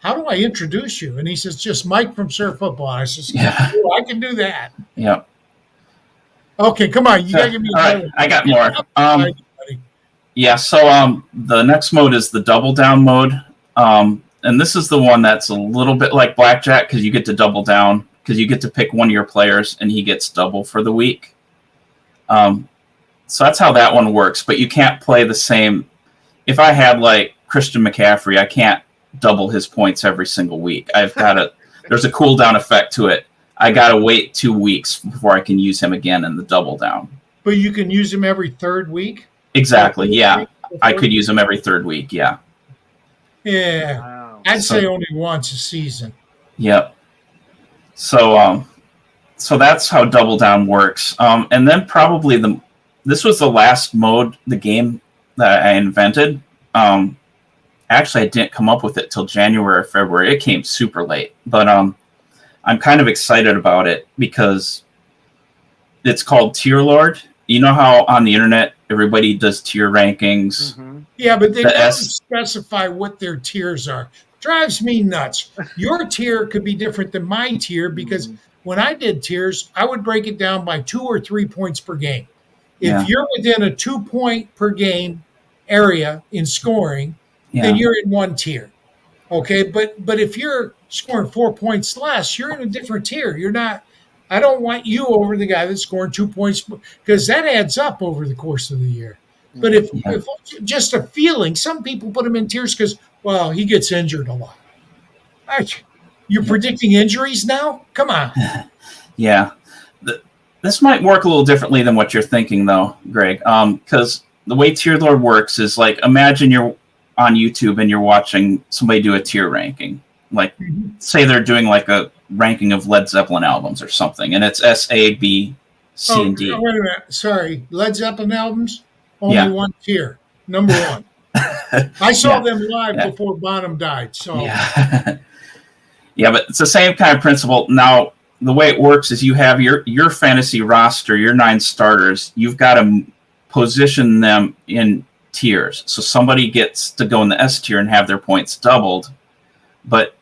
Speaker 1: how do I introduce you? And he says, just Mike from surf football. I says, oh, I can do that.
Speaker 4: Yeah.
Speaker 1: Okay, come on. You got to give me
Speaker 4: right, I got more. So the next mode is the double down mode. And this is the one that's a little bit like blackjack, because you get to double down, because you get to pick one of your players and he gets double for the week. So that's how that one works. But you can't play the same. If I had like Christian McCaffrey, I can't double his points every single week. There's a cooldown effect to it. I got to wait 2 weeks before I can use him again in the double down.
Speaker 1: But you can use him every third week?
Speaker 4: Exactly, yeah. I could use him every third week, yeah.
Speaker 1: Yeah. Wow. I'd say only once a season.
Speaker 4: Yep. So that's how double down works. And then probably this was the last mode, the game that I invented. Actually, I didn't come up with it till January or February. It came super late. But I'm kind of excited about it because it's called Tier Lord. You know how on the internet everybody does tier rankings?
Speaker 1: Mm-hmm. Yeah, but they don't specify what their tiers are. Drives me nuts. Your tier could be different than my tier, because when I did tiers, I would break it down by 2 or 3 points per game. If you're within a 2 point per game area in scoring, then you're in one tier. Okay, but if you're scoring 4 points less, you're in a different tier. You're not. I don't want you over the guy that's scoring 2 points, because that adds up over the course of the year. But if just a feeling, some people put him in tiers because, well, he gets injured a lot. You're predicting injuries now? Come on.
Speaker 4: Yeah. This might work a little differently than what you're thinking, though, Greg, because the way Tier Lord works is like, imagine you're on YouTube and you're watching somebody do a tier ranking. Like, say they're doing like a ranking of Led Zeppelin albums or something, and it's S, A, B, C, and D.
Speaker 1: Wait a minute. Sorry. Led Zeppelin albums? Only one tier. Number one. I saw them live before Bonham died. So
Speaker 4: yeah, but it's the same kind of principle. Now, the way it works is you have your fantasy roster, your 9 starters. You've got to position them in tiers. So somebody gets to go in the S tier and have their points doubled, but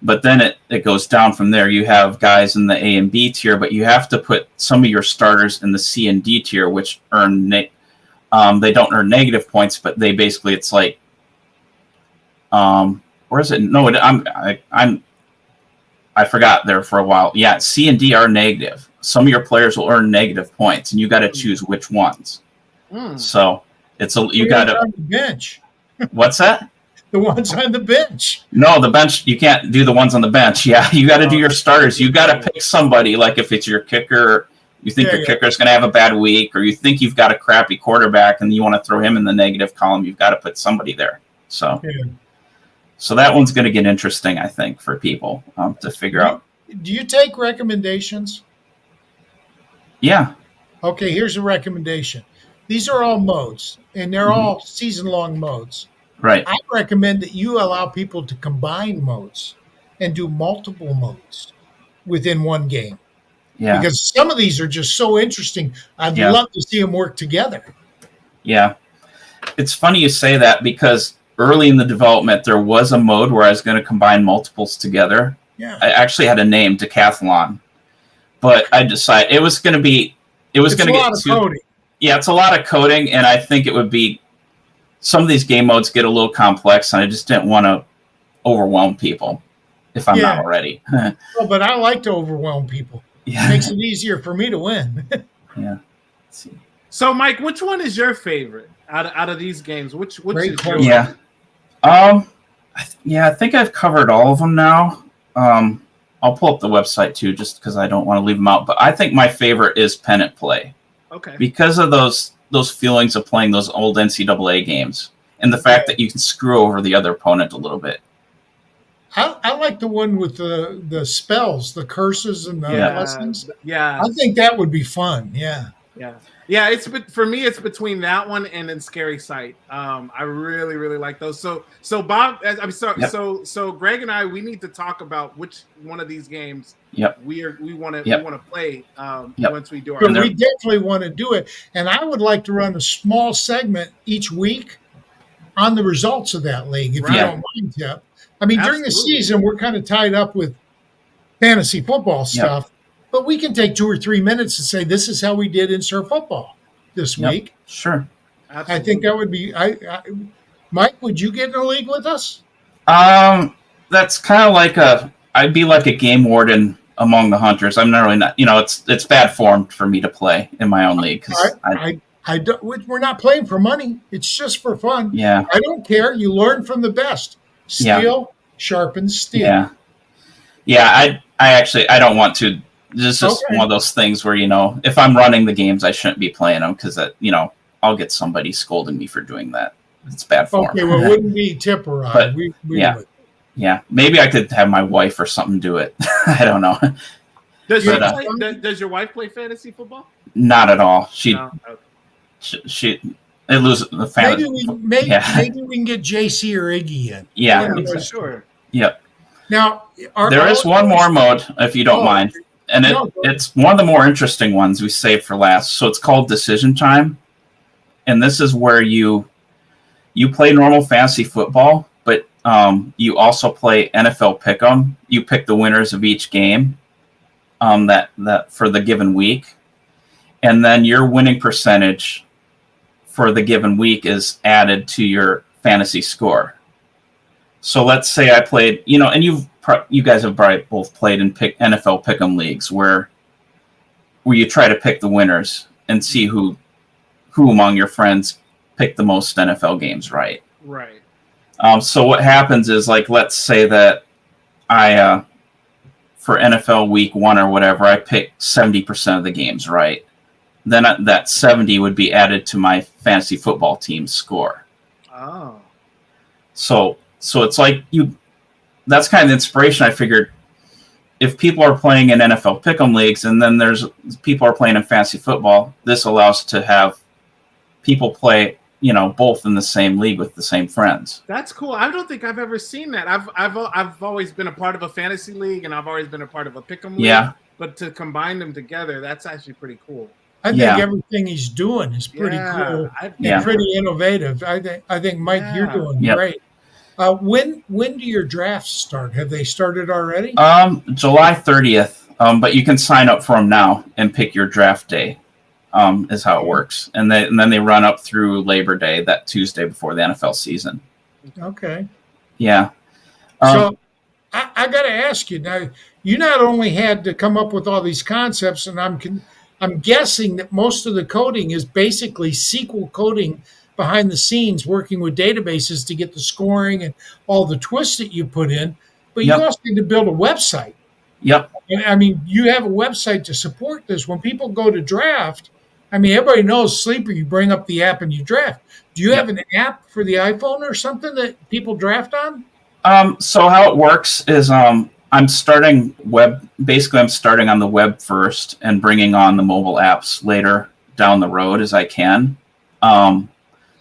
Speaker 4: then it goes down from there. You have guys in the A and B tier, but you have to put some of your starters in the C and D tier, which earn they don't earn negative points, but they basically, it's like, where is it? No, I forgot there for a while. Yeah, C and D are negative. Some of your players will earn negative points, and you got to choose which ones. So you got to
Speaker 1: on the bench.
Speaker 4: What's that?
Speaker 1: The ones on the bench.
Speaker 4: No, the bench, you can't do the ones on the bench. Yeah, you got to do your starters. You got to pick somebody, like if it's your kicker, you think your kicker's going to have a bad week, or you think you've got a crappy quarterback and you want to throw him in the negative column, you've got to put somebody there. So that one's going to get interesting, I think, for people to figure out.
Speaker 1: Do you take recommendations?
Speaker 4: Yeah.
Speaker 1: Okay, here's a recommendation. These are all modes, and they're all season-long modes.
Speaker 4: Right.
Speaker 1: I recommend that you allow people to combine modes and do multiple modes within one game.
Speaker 4: Yeah.
Speaker 1: Because some of these are just so interesting. I'd love to see them work together.
Speaker 4: Yeah. It's funny you say that, because early in the development, there was a mode where I was going to combine multiples together.
Speaker 1: Yeah.
Speaker 4: I actually had a name, Decathlon. But I decided it was going to get too
Speaker 1: coding.
Speaker 4: Yeah, it's a lot of coding, and I think it would be, some of these game modes get a little complex, and I just didn't want to overwhelm people if I'm not already.
Speaker 1: Well, but I like to overwhelm people.
Speaker 4: Yeah.
Speaker 1: It makes it easier for me to win.
Speaker 4: Yeah. Let's see.
Speaker 3: So, Mike, which one is your favorite out of these games? Which
Speaker 1: Great
Speaker 3: is your
Speaker 1: question.
Speaker 4: I think I've covered all of them now. I'll pull up the website too, just because I don't want to leave them out. But I think my favorite is Pennant Play.
Speaker 3: Okay.
Speaker 4: Because of those feelings of playing those old NCAA games, and the fact that you can screw over the other opponent a little bit.
Speaker 1: I like the one with the spells, the curses, and the blessings.
Speaker 3: Yeah.
Speaker 1: I think that would be fun. Yeah.
Speaker 3: Yeah. For me, it's between that one and then Scary Sight. I really, really like those. So Bob, I'm sorry. Yep. So Greg and I, we need to talk about which one of these games we want to play once we do our.
Speaker 1: But we definitely want to do it, and I would like to run a small segment each week on the results of that league, if you don't mind, Tipp. I mean, during the season, we're kind of tied up with fantasy football stuff, but we can take 2 or 3 minutes and say, this is how we did insert football this week.
Speaker 4: Sure.
Speaker 1: Absolutely. I think that would be Mike, would you get in a league with us?
Speaker 4: That's kind of like I'd be like a game warden among the hunters. I'm not really it's bad form for me to play in my own league.
Speaker 1: We're not playing for money. It's just for fun.
Speaker 4: Yeah.
Speaker 1: I don't care. You learn from the best. Steel sharpens steel.
Speaker 4: Yeah. I don't want to. This is just one of those things where, if I'm running the games, I shouldn't be playing them, because I'll get somebody scolding me for doing that. It's bad form.
Speaker 1: Okay, well, it wouldn't be Tipp or I.
Speaker 4: But,
Speaker 1: we
Speaker 4: would. Yeah. Maybe I could have my wife or something do it. I don't know.
Speaker 3: Does your wife play fantasy football?
Speaker 4: Not at all. She it loses the family.
Speaker 1: Maybe we can get JC or Iggy in.
Speaker 4: Yeah,
Speaker 3: for sure.
Speaker 4: Yep.
Speaker 1: Now,
Speaker 4: there is one more mode, if you don't mind, and it's one of the more interesting ones we saved for last. So it's called Decision Time, and this is where you play normal fantasy football, but you also play NFL Pick'em. You pick the winners of each game, that for the given week, and then your winning percentage for the given week is added to your fantasy score. So let's say I played, and you guys have probably both played in NFL Pick'em leagues where you try to pick the winners and see who among your friends picked the most NFL games right.
Speaker 3: Right.
Speaker 4: So what happens is, like, let's say that I, for NFL week 1 or whatever, I picked 70% of the games right. Then that 70 would be added to my fantasy football team's score.
Speaker 3: Oh.
Speaker 4: So it's like that's kind of the inspiration. I figured if people are playing in NFL Pick'em leagues, and then there's people are playing in fantasy football, this allows to have people play, both in the same league with the same friends.
Speaker 3: That's cool. I don't think I've ever seen that. I've always been a part of a fantasy league, and I've always been a part of a Pick'em league.
Speaker 4: Yeah.
Speaker 3: But to combine them together, that's actually pretty cool.
Speaker 1: I think
Speaker 4: Yeah.
Speaker 1: everything he's doing is pretty cool and
Speaker 4: Yeah.
Speaker 1: pretty innovative. I think Mike, you're doing
Speaker 4: Yep.
Speaker 1: great. When do your drafts start? Have they started already?
Speaker 4: July 30th. But you can sign up for them now and pick your draft day. Is how it works, and then they run up through Labor Day, that Tuesday before the NFL season.
Speaker 1: Okay.
Speaker 4: Yeah.
Speaker 1: So I got to ask you now. You not only had to come up with all these concepts, and I'm guessing that most of the coding is basically SQL coding behind the scenes, working with databases to get the scoring and all the twists that you put in. But you
Speaker 4: Yep.
Speaker 1: also need to build a website.
Speaker 4: Yep.
Speaker 1: And, I mean, you have a website to support this. When people go to draft, I mean, everybody knows Sleeper. You bring up the app and you draft. Do you have an app for the iPhone or something that people draft on?
Speaker 4: So how it works is I'm starting on the web first and bringing on the mobile apps later down the road as I can.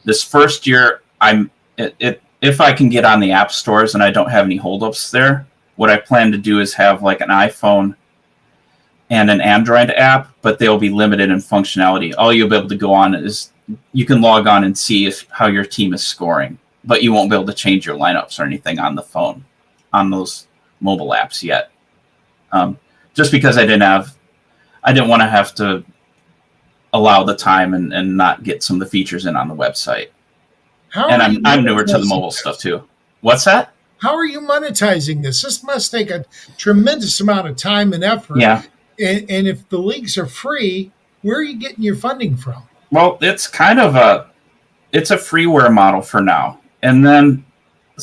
Speaker 4: This first year, if I can get on the app stores and I don't have any holdups there, what I plan to do is have like an iPhone and an Android app, but they'll be limited in functionality. All you'll be able to go on is you can log on and see how your team is scoring, but you won't be able to change your lineups or anything on the phone on those mobile apps yet. Just because I didn't want to have to allow the time and not get some of the features in on the website. And I'm newer to the mobile stuff too. What's that?
Speaker 1: How are you monetizing this? This must take a tremendous amount of time and effort.
Speaker 4: Yeah.
Speaker 1: And if the leagues are free, where are you getting your funding from?
Speaker 4: Well, it's kind of a freeware model for now. And then,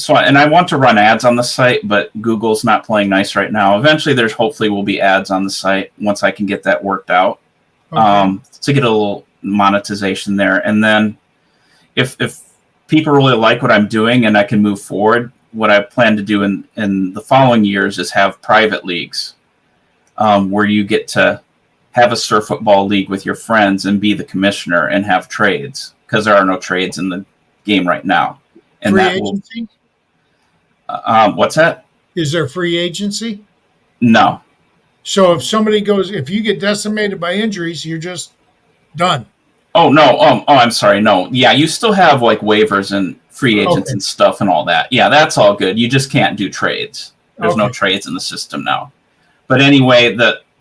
Speaker 4: I want to run ads on the site, but Google's not playing nice right now. Eventually, hopefully will be ads on the site once I can get that worked out, to get a little monetization there. And then if people really like what I'm doing and I can move forward, what I plan to do in the following years is have private leagues, where you get to have a surf football league with your friends and be the commissioner and have trades, because there are no trades in the game right now. And
Speaker 1: free agency?
Speaker 4: What's that?
Speaker 1: Is there free agency?
Speaker 4: No.
Speaker 1: So if you get decimated by injuries, you're just done.
Speaker 4: Oh no. I'm sorry. No. Yeah, you still have like waivers and free agents and stuff and all that. Yeah, that's all good. You just can't do trades. There's no trades in the system now. But anyway,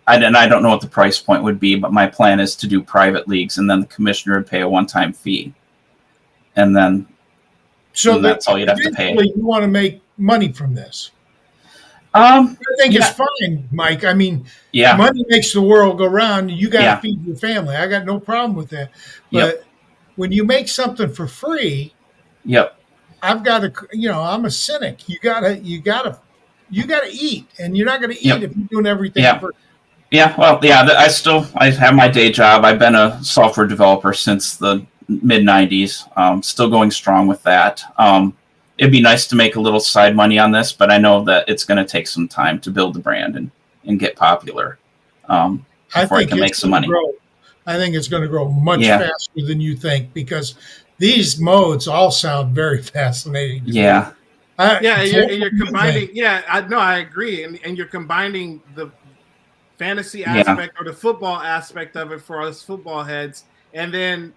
Speaker 4: I don't know what the price point would be, but my plan is to do private leagues, and then the commissioner would pay a one-time fee, and then that's all you'd have to pay.
Speaker 1: You want to make money from this?
Speaker 4: I
Speaker 1: think it's fine, Mike. I mean,
Speaker 4: yeah,
Speaker 1: money makes the world go round. You got to feed your family. I got no problem with that. But when you make something for free, I've got to. I'm a cynic. You gotta eat, and you're not going to eat if you're doing everything for.
Speaker 4: Yeah, well, I have my day job. I've been a software developer since the mid '90s. Still going strong with that. It'd be nice to make a little side money on this, but I know that it's going to take some time to build the brand and get popular before I can make some money.
Speaker 1: I think it's going to grow much faster than you think, because these modes all sound very fascinating.
Speaker 4: Yeah.
Speaker 3: You're combining. I agree, and you're combining the fantasy aspect or the football aspect of it for us football heads, and then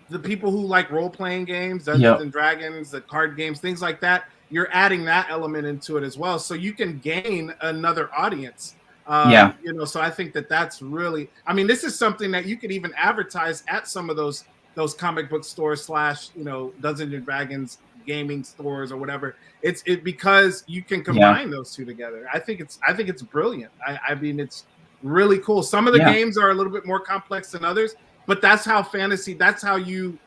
Speaker 3: the people who like role-playing games, Dungeons and Dragons, the card games, things like that. You're adding that element into it as well, so you can gain another audience. So I think that's really. I mean, this is something that you could even advertise at some of those comic book stores / Dungeons and Dragons gaming stores or whatever. It's because you can combine those two together. I think it's brilliant. I mean, it's really cool. Some of the games are a little bit more complex than others, but that's how fantasy. That's how you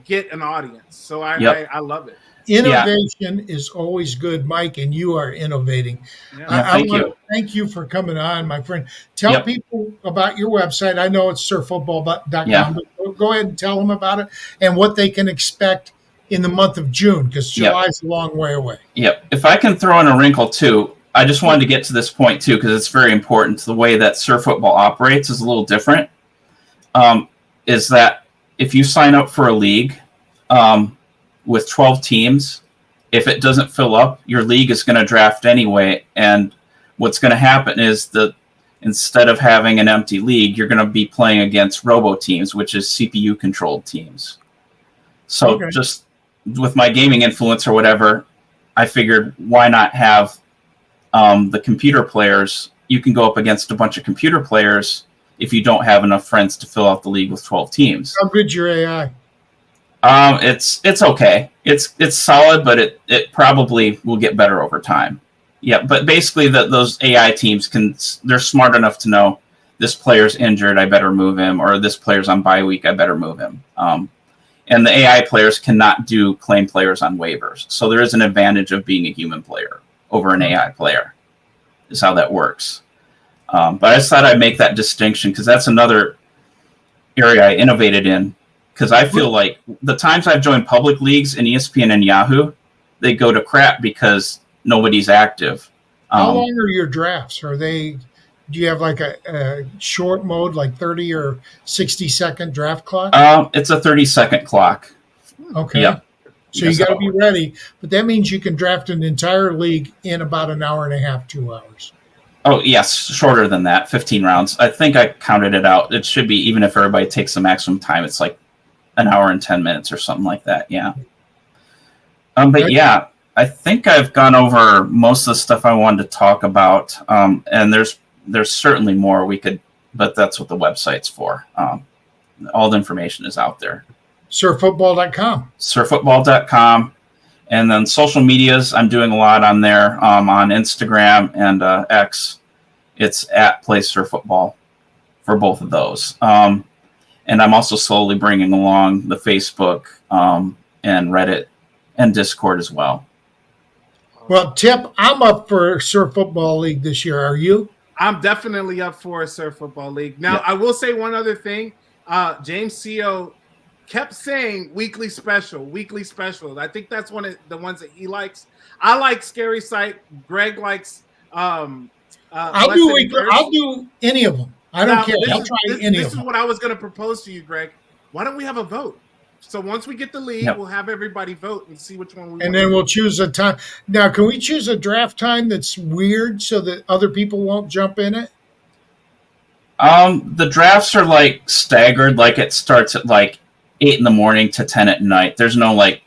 Speaker 3: get an audience. So I love it.
Speaker 1: Innovation is always good, Mike, and you are innovating. I want to thank you for coming on, my friend. Tell people about your website. I know it's surffootball.com, but go ahead and tell them about it and what they can expect in the month of June, because July is a long way away. Yep.
Speaker 4: If I can throw in a wrinkle too, I just wanted to get to this point too, because it's very important. The way that surf football operates is a little different. Is that if you sign up for a league with 12 teams, if it doesn't fill up, your league is going to draft anyway. And what's going to happen is the instead of having an empty league, you're going to be playing against robo teams, which is CPU controlled teams. So just with my gaming influence or whatever, I figured why not have the computer players. You can go up against a bunch of computer players if you don't have enough friends to fill out the league with 12 teams.
Speaker 1: How good's your AI?
Speaker 4: It's okay. It's solid, but it probably will get better over time. Yeah, but basically those AI teams they're smart enough to know this player's injured, I better move him, or this player's on bye week, I better move him. And the AI players cannot do claim players on waivers. So there is an advantage of being a human player over an AI player, is how that works. But I just thought I'd make that distinction because that's another area I innovated in. Because I feel like the times I've joined public leagues in ESPN and Yahoo, they go to crap because nobody's active.
Speaker 1: How long are your drafts? Do you have like a short mode, like 30 or 60-second draft clock?
Speaker 4: It's a 30-second clock.
Speaker 1: Okay.
Speaker 4: Yep.
Speaker 1: So you got to be ready. But that means you can draft an entire league in about an hour and a half, 2 hours.
Speaker 4: Oh, yes, shorter than that, 15 rounds. I think I counted it out. It should be, even if everybody takes the maximum time, it's like an hour and 10 minutes or something like that. Yeah. But yeah, I think I've gone over most of the stuff I wanted to talk about. And there's certainly more but that's what the website's for. All the information is out there.
Speaker 1: Surffootball.com.
Speaker 4: Surffootball.com. And then social medias, I'm doing a lot on there, on Instagram and X. It's at Play Surf Football for both of those. And I'm also slowly bringing along the Facebook and Reddit and Discord as well.
Speaker 1: Well, Tipp, I'm up for Surf Football League this year. Are you?
Speaker 3: I'm definitely up for a Surf Football League. Now, I will say one other thing. James Co. kept saying weekly special. I think that's one of the ones that he likes. I like Scary Sight. Greg likes
Speaker 1: I'll do any of them. I don't care. I'll try any of them.
Speaker 3: This is what I was going to propose to you, Greg. Why don't we have a vote? So once we get the league, we'll have everybody vote and see which one we want.
Speaker 1: And then we'll choose a time. Now, can we choose a draft time that's weird so that other people won't jump in it?
Speaker 4: The drafts are like staggered. Like it starts at like 8 in the morning to 10 at night. There's no like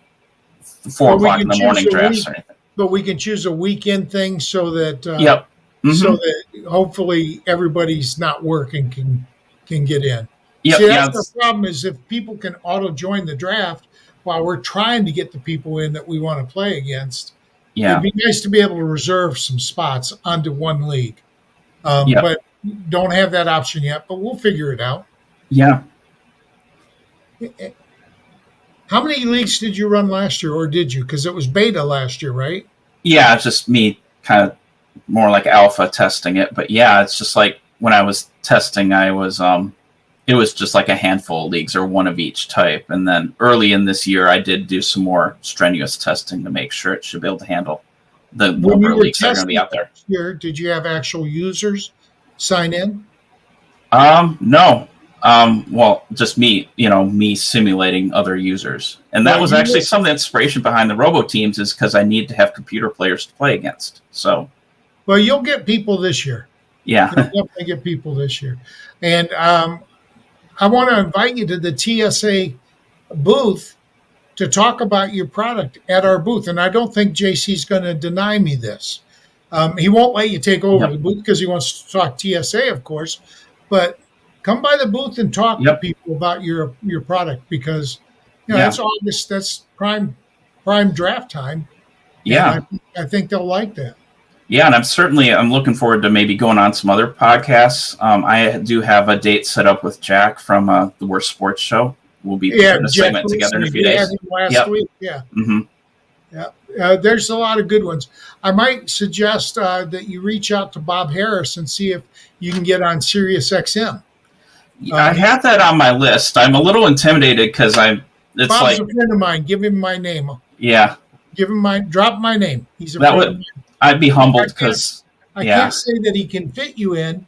Speaker 4: 4 o'clock in the morning drafts or anything.
Speaker 1: But we can choose a weekend thing so that so that hopefully everybody's not working can get in.
Speaker 4: Yep,
Speaker 1: See, that's the problem is if people can auto join the draft while we're trying to get the people in that we want to play against. It'd be nice to be able to reserve some spots onto one league. But don't have that option yet, but we'll figure it out.
Speaker 4: Yeah.
Speaker 1: How many leagues did you run last year, or did you? Because it was beta last year, right?
Speaker 4: Yeah, it's just me kind of more like alpha testing it. But yeah, it's just like when I was testing, it was just like a handful of leagues or one of each type. And then early in this year, I did do some more strenuous testing to make sure it should be able to handle the number of leagues that are going to be out there.
Speaker 1: Year, did you have actual users sign in?
Speaker 4: No. Well, just me simulating other users. And that was actually some of the inspiration behind the robo teams is because I need to have computer players to play against. So,
Speaker 1: well, you'll get people this year.
Speaker 4: Yeah.
Speaker 1: You'll definitely get people this year. And I want to invite you to the TSA booth to talk about your product at our booth. And I don't think JC's going to deny me this. He won't let you take over the booth because he wants to talk TSA, of course. But come by the booth and talk to people about your product because that's August. That's prime draft time.
Speaker 4: Yeah,
Speaker 1: I think they'll like that.
Speaker 4: Yeah, and I'm looking forward to maybe going on some other podcasts. I do have a date set up with Jack from the Worst Sports Show. We'll be putting a segment together in a few days.
Speaker 1: Last week,
Speaker 4: Mm-hmm.
Speaker 1: Yeah. There's a lot of good ones. I might suggest that you reach out to Bob Harris and see if you can get on Sirius XM.
Speaker 4: I have that on my list. I'm a little intimidated because Bob's
Speaker 1: a friend of mine. Give him my name.
Speaker 4: Yeah.
Speaker 1: Drop my name. He's a friend of mine.
Speaker 4: I'd be humbled because
Speaker 1: I can't say that he can fit you in,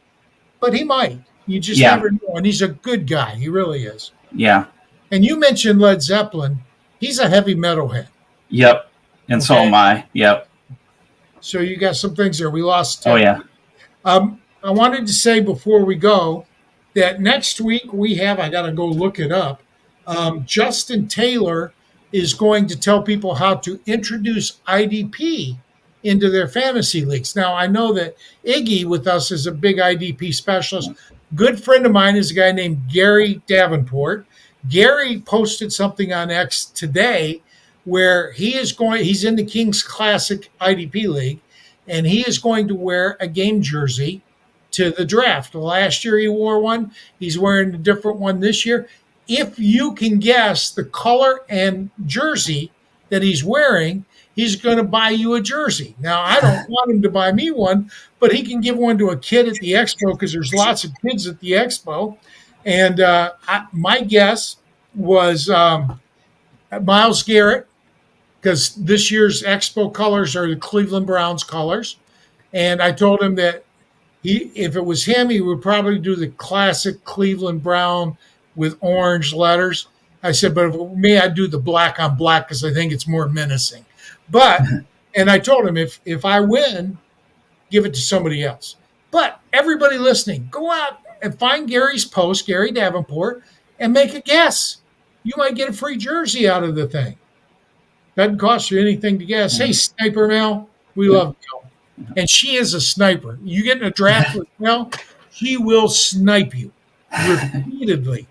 Speaker 1: but he might. You just never know. And he's a good guy. He really is.
Speaker 4: Yeah.
Speaker 1: And you mentioned Led Zeppelin. He's a heavy metalhead.
Speaker 4: Yep. And so am I. Yep.
Speaker 1: So you got some things there. We lost.
Speaker 4: Oh, yeah.
Speaker 1: I wanted to say before we go that next week we have, I got to go look it up. Justin Taylor is going to tell people how to introduce IDP into their fantasy leagues. Now, I know that Iggy with us is a big IDP specialist. Good friend of mine is a guy named Gary Davenport. Gary posted something on X today where he's in the Kings Classic IDP League, and he is going to wear a game jersey to the draft. Last year he wore one. He's wearing a different one this year. If you can guess the color and jersey that he's wearing, he's going to buy you a jersey. Now, I don't want him to buy me one, but he can give one to a kid at the expo because there's lots of kids at the expo. And my guess was Myles Garrett, because this year's expo colors are the Cleveland Browns colors. And I told him that if it was him, he would probably do the classic Cleveland Brown with orange letters. I said, but if it were me, I'd do the black on black because I think it's more menacing. But, and I told him, if I win, give it to somebody else. But everybody listening, go out and find Gary's post, Gary Davenport, and make a guess. You might get a free jersey out of the thing. Doesn't cost you anything to guess. Hey, Sniper Mel, we love Mel. And she is a sniper. You get in a draft with Mel, she will snipe you repeatedly.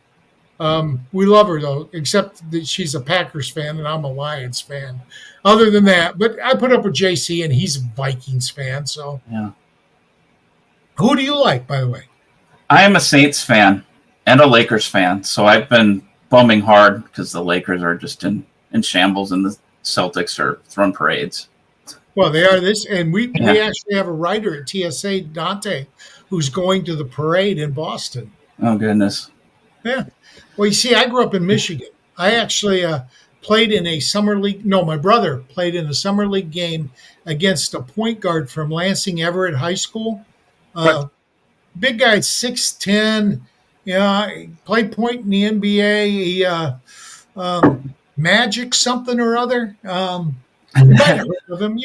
Speaker 1: We love her, though, except that she's a Packers fan and I'm a Lions fan. Other than that, but I put up with JC, and he's a Vikings fan. So,
Speaker 4: Yeah.
Speaker 1: Who do you like, by the way?
Speaker 4: I am a Saints fan and a Lakers fan, so I've been bumming hard because the Lakers are just in shambles and the Celtics are throwing parades.
Speaker 1: Well, they are this, and we actually have a writer at TSA, Dante, who's going to the parade in Boston.
Speaker 4: Oh, goodness.
Speaker 1: Yeah. Well, you see, I grew up in Michigan. I actually played in a summer league. No, my brother played in a summer league game against a point guard from Lansing Everett High School. Big guy, 6'10". Yeah, he played point in the NBA. He Magic something or other. You might have heard of him.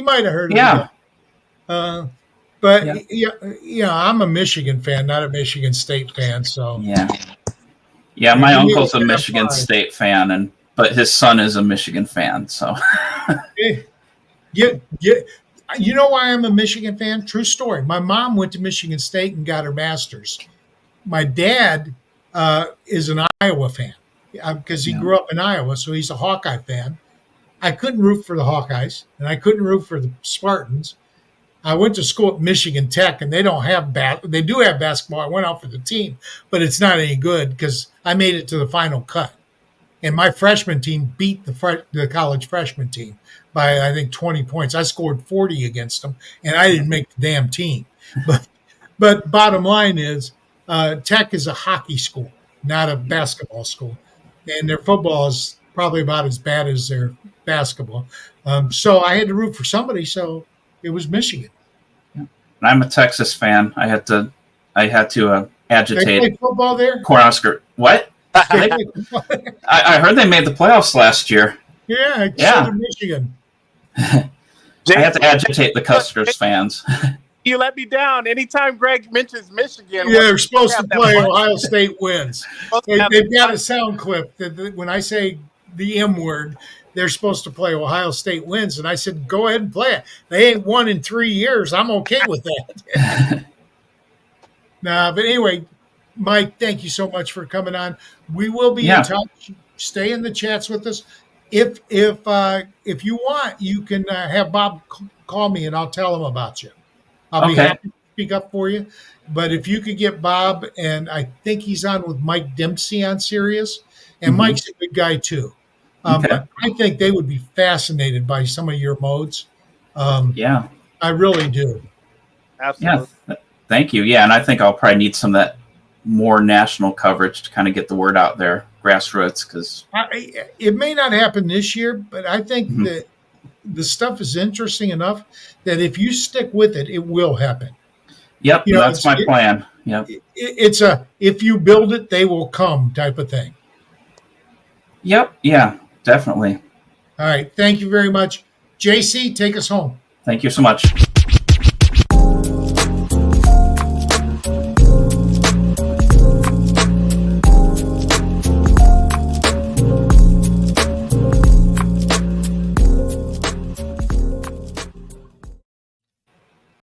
Speaker 4: Yeah.
Speaker 1: But I'm a Michigan fan, not a Michigan State fan. So
Speaker 4: yeah. My uncle's a Michigan State fan, but his son is a Michigan fan. So
Speaker 1: you know why I'm a Michigan fan? True story. My mom went to Michigan State and got her master's. My dad is an Iowa fan because he grew up in Iowa, so he's a Hawkeye fan. I couldn't root for the Hawkeyes, and I couldn't root for the Spartans. I went to school at Michigan Tech, and they don't have they do have basketball. I went out for the team, but it's not any good because I made it to the final cut. And my freshman team beat the college freshman team by, I think, 20 points. I scored 40 against them, and I didn't make the damn team. But bottom line is Tech is a hockey school, not a basketball school. And their football is probably about as bad as their basketball. So I had to root for somebody, so it was Michigan.
Speaker 4: I'm a Texas fan. I had to agitate.
Speaker 1: They play football there?
Speaker 4: Cornhusker. What? I heard they made the playoffs last year.
Speaker 1: Yeah. Michigan.
Speaker 4: I had to agitate the Cuskers fans.
Speaker 5: You let me down. Anytime Greg mentions Michigan,
Speaker 1: they're supposed to play Ohio State wins. They've got a sound clip that when I say the M word, they're supposed to play Ohio State wins. And I said, go ahead and play it. They ain't won in 3 years. I'm okay with that. But anyway, Mike, thank you so much for coming on. We will be in touch. Stay in the chats with us. If you want, you can have Bob call me and I'll tell him about you. I'll be happy to speak up for you. But if you could get Bob, and I think he's on with Mike Dempsey on Sirius, and Mike's a good guy too. But I think they would be fascinated by some of your modes. I really do.
Speaker 5: Absolutely.
Speaker 4: Yeah, thank you. Yeah, and I think I'll probably need some of that more national coverage to kind of get the word out there, grassroots. Because
Speaker 1: it may not happen this year, but I think that the stuff is interesting enough that if you stick with it, it will happen.
Speaker 4: Yep, that's my plan. Yep,
Speaker 1: it's a if you build it, they will come type of thing.
Speaker 4: Yep. Yeah, definitely.
Speaker 1: All right. Thank you very much. JC, take us home.
Speaker 4: Thank you so much.